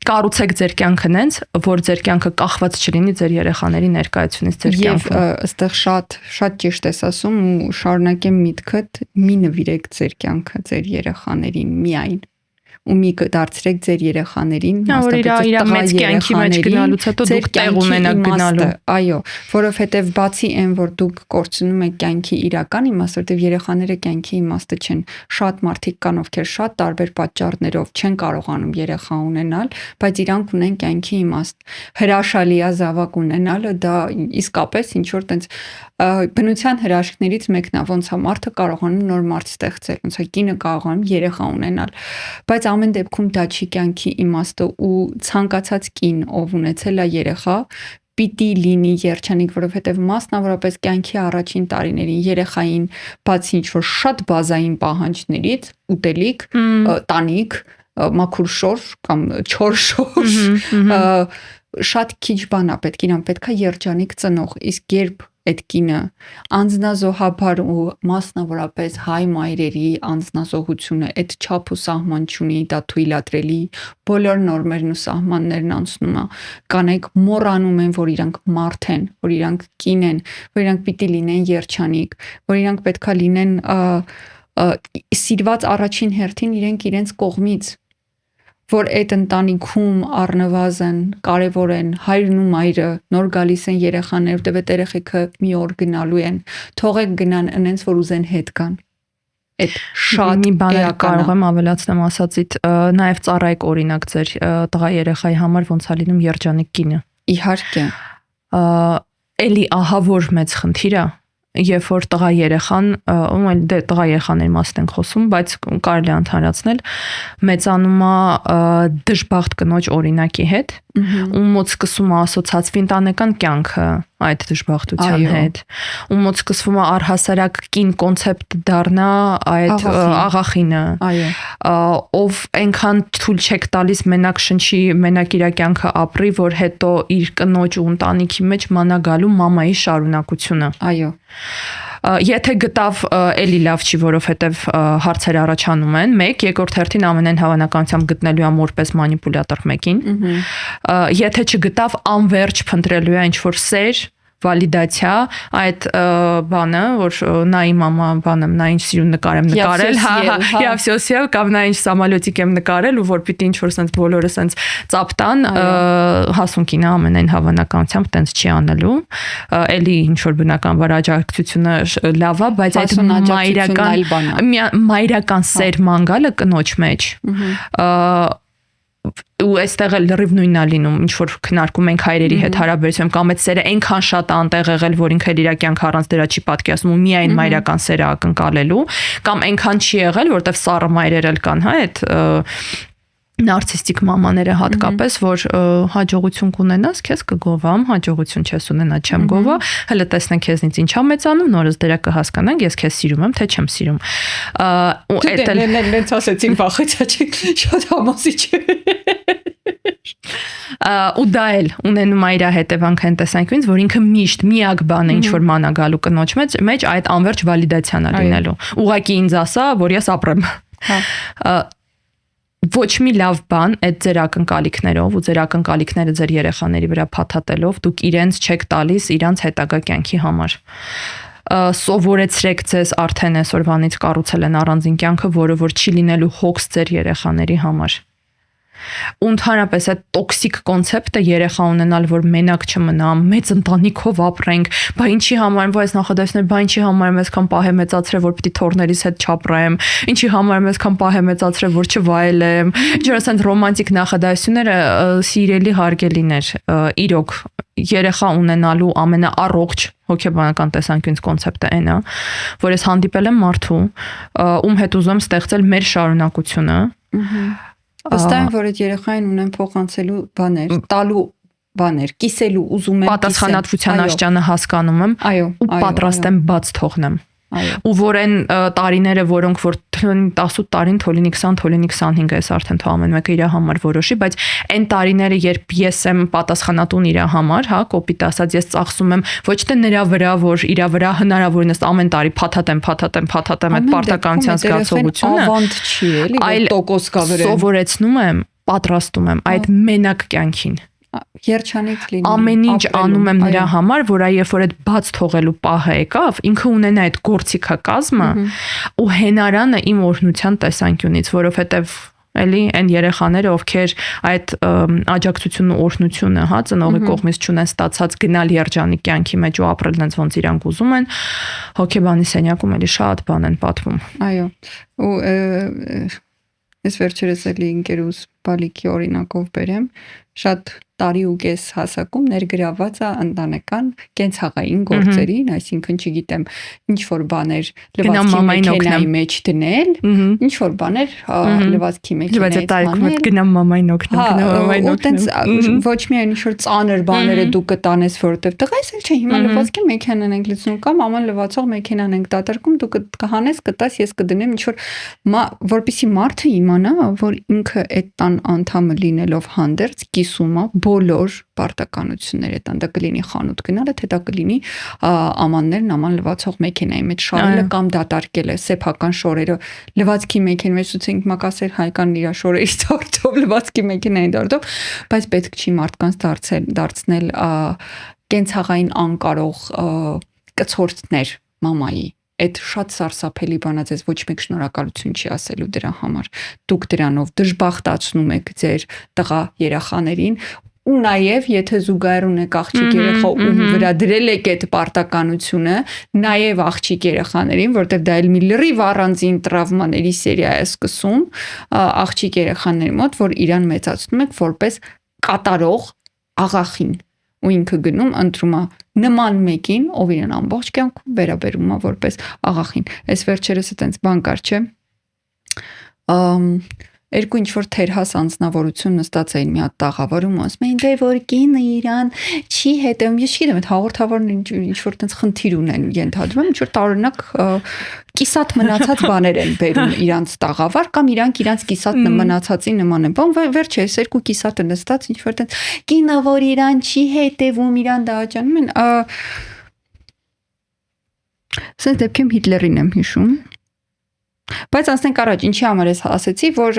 Կառուցեք ձեր կյանքը նենց, որ ձեր կյանքը կախված չլինի ձեր երեխաների ներկայությունից ձեր կյանքը։
Եվ ըստեղ շատ ճիշտ ես ասում ու շարունակեմ միտքդ, մի նվիրեք ձեր կյանքը ձեր երեխաներին միայն ու մի դարձրեք ձեր երեխաներին,
մասնավորապես իր մեծ կյանքի մեջ գնալուց հետո դուք տեղ ունենաք գնալու։
Այո, որովհետև բացի այն, որ դուք կորցնում եք կյանքի իրական իմաստը, որովհետև երեխաները կյանքի իմաստը չեն։ Շատ մարդիկ կան, ովքեր շատ տարբեր պատճառներով չեն կարողանում երեխա ունենալ, բայց իրանք ունեն կյանքի իմաստ։ Հրաշալի է զավակ ունենալը, դա իսկապես ինչ որ տենց բնության հրաշքներից մեկն է, ոնց է մարդը կարողանում նոր մարդ ստեղծել, ոնց է կինը կարողանում երեխա ունենալ, բայց ամեն դեպքում դա չի կյանքի իմաստը ու ցանկացած կին, ով ունեցել է երեխա, պիտի լինի երջանիկ, որովհետև մասնավորապես կյանքի առաջին տարիներին երեխային բացի ինչ որ շատ բազային պահանջներից, ուտելիք, տանիք, մաքուր շոր կամ չոր շոր, շատ քիչ բան է պետք, իրան պետք է երջանիկ ծնող, իսկ երբ այդ կինը անձնազոհաբար ու մասնավորապես հայ մայրերի անձնազոհությունը այդ չափ ու սահման չունի, դա թույլատրելի, բոլոր նորմերն ու սահմաններն անցնում է, կանայք մոռանում են, որ իրանք մարդ են, որ իրանք կին են, որ իրանք պիտի լինեն երջանիկ, որ իրանք պետքա լինեն սիրված առաջին հերթին իրենց կողմից, որ այդ ընտանիքում առնվազն կարևոր են հայրն ու մայրը, նոր գալիս են երեխաներ, որտեղ այդ երեխեքը մի օր գնալու են, թողեք գնան ընենց, որ ուզեն հետ գան։ Այդ շատ
մի բան կարող եմ ավելացնեմ ասածիդ, նաև ծառայեք օրինակ ձեր տղա երեխայի համար ոնց է լինում երջանիկ կինը։
Իհարկե։
Էլի ահա որ մեծ խնդիր է, երբ որ տղա երեխան, ում դե տղա երեխաների մասին ենք խոսում, բայց կարելի է ընդհանրացնել, մեծանում է դժբախտ կնոջ օրինակի հետ, ում մոտ սկսում է ասոցացվի ընտանեկան կյանքը այդ դժբախտության հետ, ում մոտ սկսվում է առհասարակ կին կոնցեպտ դառնա այդ աղախինը, ով այնքան թույլ չեք տալիս մենակ շնչի, մենակ իր կյանքը ապրի, որ հետո իր կնոջ ու ընտանիքի մեջ մանա գալու մամայի շարունակությունը։
Այո։
Եթե գտավ էլի լավ չի, որովհետև հարցեր առաջանում են, մեկ, երկրորդ հերթին ամենայն հավանականությամբ գտնելու է որպես մանիպուլյատոր մեկին։ Եթե չգտավ, անverջ փնտրելու է ինչ-որ սեր, վալիդացիա, այդ բանը, որ նա իմ մամա բանը, նա ինչ սիրուն նկար եմ նկարել, հա, всё, կամ նա ինչ սամալյոտիկ եմ նկարել ու որ պիտի ինչ-որ sense բոլորը sense ծապտան, հասունքին ամենայն հավանականությամբ տենց չի անելու, էլի ինչ-որ բնականաբար աջակցությունը լավ է, բայց այդ մայրական սեր մանգալը կնոջ մեջ ու այստեղ էլ լրիվ նույնն է լինում, ինչ որ քննարկում ենք հայրերի հետ հարաբերությամբ, կամ այդ սերը այնքան շատ է անտեղ եղել, որ ինքը իր կյանքը առանց դրա չի պատկերացնում ու միայն մայրական սերը ակնկալելու, կամ այնքան չի եղել, որտեվ սառը մայրեր էլ կան, հա, այդ նարցիստիկ մամաները հատկապես, որ հաջողություն կունենաս, քեզ կգովամ, հաջողություն չես ունենա, չեմ գովա, հələ տեսնենք քեզնից ինչա մեծանում, նորից դրա կհասկանանք, ես քեզ սիրում եմ, թե չեմ սիրում։
Ու էդ էլ նենց ասեցին վախեցա չի, շատ համոզիչ է։
Ու դա էլ ունենում է իր հետևանքը այն տեսանկյունից, որ ինքը միշտ միակ բանը ինչ որ մանա գալու կնոջ մեջ այդ անverջ վալիդացիան է լինելու։ Ուղղակի ինձ ասա, որ ես ապրեմ։ Ոչ մի լավ բան այդ ձեր ակնկալիքներով ու ձեր ակնկալիքները ձեր երեխաների վրա փաթաթելով դուք իրենց չեք տալիս իրանց հետագա կյանքի համար։ Սովորեցրեք ձեզ արդեն այսօրվանից կառուցել են առանձին կյանքը, որը որ չի լինելու հոգս ձեր երեխաների համար։ Ու ընդհանրապես այդ տոքսիկ կոնցեպտը երեխա ունենալ, որ մենակ չմնամ, մեծ ընտանիքով ապրենք, բա ինչի համար այս նախադասությունները, բա ինչի համար եմ այսքան պահ մեծացրել, որ պիտի թորներից հետ չապրեմ, ինչի համար եմ այսքան պահ մեծացրել, որ չվայելեմ, ինչ-որ ասած ռոմանտիկ նախադասությունները սիրելի հարգելիներ, իրոք երեխա ունենալու ամենաառողջ հոգեբանական տեսանկյունից կոնցեպտը այն է, որ ես հանդիպել եմ մարդու, ում հետ ուզում ստեղծել մեր շարունակությունը։
Վստահ եմ, որ այդ երեխային ունեն փոխանցելու բաներ, տալու բաներ, կիսելու, ուզում եմ
պատասխանատվության աշճանը հասկանում եմ ու պատրաստ եմ բաց թողնեմ։ Ու որ այն տարիները, որոնք որ 18 տարին, թոլինի 20, թոլինի 25 էս արդեն թող ամեն մեկը իր համար որոշի, բայց այն տարիները, երբ ես եմ պատասխանատուն իր համար, հա, կոպիտ ասած, ես ծախսում եմ ոչ թե նրա վրա, որ իր վրա հնարավորինս ամեն տարի փաթաթեմ այդ պարտականության զգացողությունը,
ավանդ չի, էլի, որ տոկոս կա վրան։
Սովորեցնում եմ, պատրաստում եմ այդ մենակ կյանքին։
Երջանիկ լինի։
Ամեն ինչ անում եմ նրա համար, որ երբ որ այդ բաց թողելու պահը եկավ, ինքը ունենա այդ գործիքակազմը ու հենարանը իմ օրհնության տեսանկյունից, որովհետև էլի այն երեխաները, ովքեր այդ աջակցությունն ու օրհնությունը, հա, ծնողի կողմից չունեն ստացած գնալ երջանիկ կյանքի մեջ ու ապրել այնց ոնց իրանք ուզում են, հոգեբանի սենյակում էլի շատ բան են պատմում։
Այո։ Ու ես վերջերս էլի ընկերուս բալիկի օրինակով բերեմ, շատ տարի ու կես հասակում ներգրաված է ընտանեկան կենցաղային գործերին, այսինքն չգիտեմ, ինչ որ բաներ լվացքի մեքենայի մեջ դնել, ինչ որ բաներ լվացքի մեքենայից
տանել, գնամ մամային օգնեմ,
ոչ միայն ինչ որ ծանր բաները դու կտանես, որովհետև տղայս էլ չէ, հիմա լվացքի մեքենան ենք լցնում կամ աման լվացող մեքենան ենք դատարկում, դու կհանես, կտաս, ես կդնեմ ինչ որ որպեսզի մարդը իմանա, որ ինքը այդ տան անդամը լինելով հանդերձ կիսում է բոլոր պարտականությունները, դա կլինի խանութ գնալը, թե դա կլինի աման լվացող մեքենայի մեջ շարելը կամ դատարկելը, սեփական շորերը, լվացքի մեքենայի մեջ ցույց մակասել հայկան իր շորերի դարձով, լվացքի մեքենայի դարձով, բայց պետք չի մարդկանց դարձնել կենցաղային անկարող կցորդներ մամայի։ Այդ շատ սարսափելի բան է, ձեզ ոչ մեկ շնորհակալություն չի ասելու դրա համար։ Դուք դրանով դժբախտացնում եք ձեր տղա երեխաներին ու նաև եթե զուգահեռ ունեք աղջիկ երեխա ու վրա դրել եք այդ պարտականությունը, նաև աղջիկ երեխաներին, որտեղ դա էլ մի լրիվ առանձին տրավմաների սերիա է սկսում աղջիկ երեխաների մոտ, որ իրան մեծացնում եք որպես կատարող աղախին ու ինքը գնում ընտրում է նման մեկին, ով իրեն ամբողջ կյանքում վերաբերում է որպես աղախին։ Այս վերջերս այտենց բան կար, չէ՞։ Երկու ինչ-որ թերհաս անձնավորություն նստած էին մի հատ տաղավարում ու ասում էին դե որ կինը իրան չի հետևում, ես չգիտեմ այդ հաղորդավարն ինչ-որ այտենց խնդիր ունեն ենթադրում եմ, ինչ-որ տարօրինակ կիսատ մնացած բաներ են բերում իրանց տաղավար կամ իրանք իրանց կիսատ մնացածի նման են։ Բան վերջերս երկու կիսատը նստած ինչ-որ այտենց կինը որ իրան չի հետևում, իրան դավաճանում են։ Սենց դեպքում Հիտլերին եմ հիշում։ Բայց անցնենք առաջ, ինչի համար ես ասեցի, որ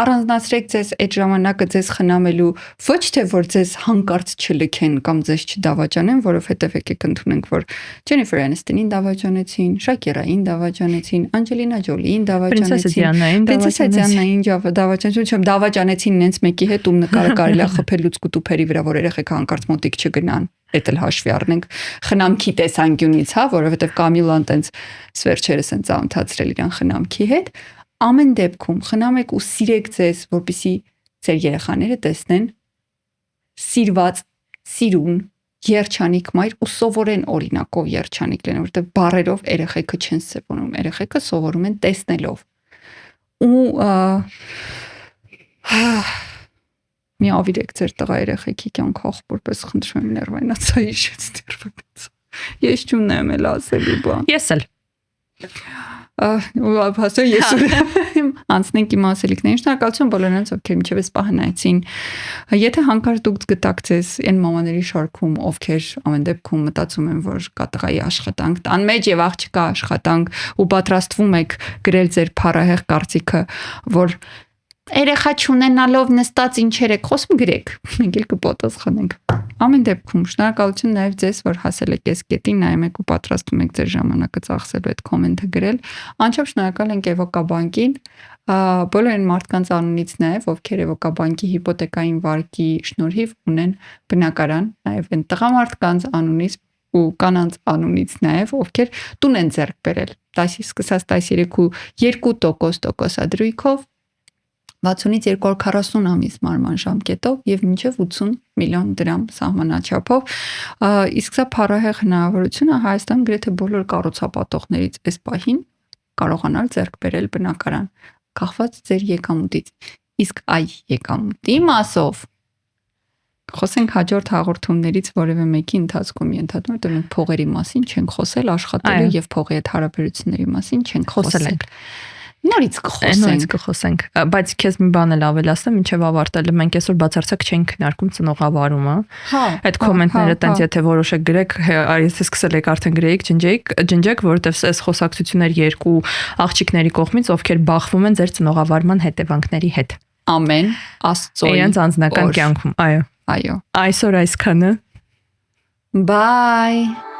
առանձնացրեք ձեզ այդ ժամանակը ձեզ խնամելու ոչ թե որ ձեզ հանկարծ չլքեն կամ ձեզ չդավաճանեն, որովհետև եկեք ընդունենք, որ Ջենիֆեր Անիստոնին դավաճանեցին, Շակիրային դավաճանեցին, Անջելինա Ջոլիին դավաճանեցին, Պրինցեսա Դիանային դավաճանեցին, դավաճանեցին նենց մեկի հետ ում նկարը կարելի է խփել լուցկուտուփերի վրա, որ երեխեք հանկարծ մոտիկ չգնան։ Էդ էլ հաշվի առնենք խնամքի տեսանկյունից, հա, որովհետև Կամիլան տենց վերջերս են ծանոթացրել իրան խնամքի հետ, ամեն դեպքում խնամեք ու սիրեք ձեզ, որպեսզի ձեր երեխաները տեսնեն սիրված, սիրուն, երջանիկ մայր ու սովորեն օրինակով երջանիկ լինեն, որովհետև բառերով երեխեքը չեն սովորում, երեխեքը սովորում են տեսնելով։ Ու մի ավիրեք ձեր տղա երեխեքի կյանք ախորպես խնդրում եմ ներվայնացա հիշեց ներվայնացա։ Ես չունեմ էլ ասելու բան։
Ես էլ։
Հասա ես անցնենք իմ ասելիքներին։ Շնորհակալություն բոլորին, ովքեր մինչև այս պահը նայեցին։ Եթե հանկարծ դուք գտաք ձեզ այն մամաների շարքում, ովքեր ամեն դեպքում մտածում են, որ կա տղայի աշխատանք, տան մեջ եւ աղջկա աշխատանք ու պատրաստվում եք գրել ձեր փառահեղ կարծիքը, որ երեխա չունենալով նստած ինչեր եք խոսում, գրեք։ Մենք էլ կպատասխանենք։ Ամեն դեպքում շնորհակալություն նաև ձեզ, որ հասել եք այս կետին, նայում եք ու պատրաստվում եք ձեր ժամանակը ծախսելու այդ կոմենտը գրել։ Անչափ շնորհակալ ենք Էվոկաբանկին, բոլոր այն մարդկանց անունից նաև, ովքեր Էվոկաբանկի հիպոթեկային վարկի շնորհիվ ունեն բնակարան, նաև այն տղամարդկանց անունից ու կանանց անունից նաև, ովքեր տուն են ձեռք բերել։ Սկսած 13.2% տոկոսադրույքով 60-ից 240 ամիս մարման ժամկետով եւ մինչեւ 80 միլիոն դրամ սահմանաչափով, իսկ սա փառահեղ հնարավորություն է Հայաստան գրեթե բոլոր կառուցապատողներից այս պահին կարողանալ ձեռք բերել բնակարան, կախված ձեր եկամուտից։ Իսկ այ եկամուտի մասով խոսենք հաջորդ հաղորդումներից որևէ մեկի ընթացքում ենթադրում, որտեղ մենք փողերի մասին չենք խոսել, աշխատելու եւ փողի հետ հարաբերությունների մասին չենք խոսել։ Նորից
կխոսենք, բայց քեզ մի բան էլ ավելացնեմ, ինչեւ ավարտելը մենք այսօր բացարձակ չենք քննարկում ծնողավարումը։ Այդ կոմենտները տենց եթե որոշեք գրեք, եթե սկսել եք արդեն գրեիք, ջնջեք, որովհետեւ այս խոսակցություններ երկու աղջիկների կողմից, ովքեր բախվում են ձեր ծնողավարման հետևանքների հետ։
Ամեն Աստծո
իրենց անձնական կյանքում, այո։
Այո։
Այսօր այսքանը։
Bye.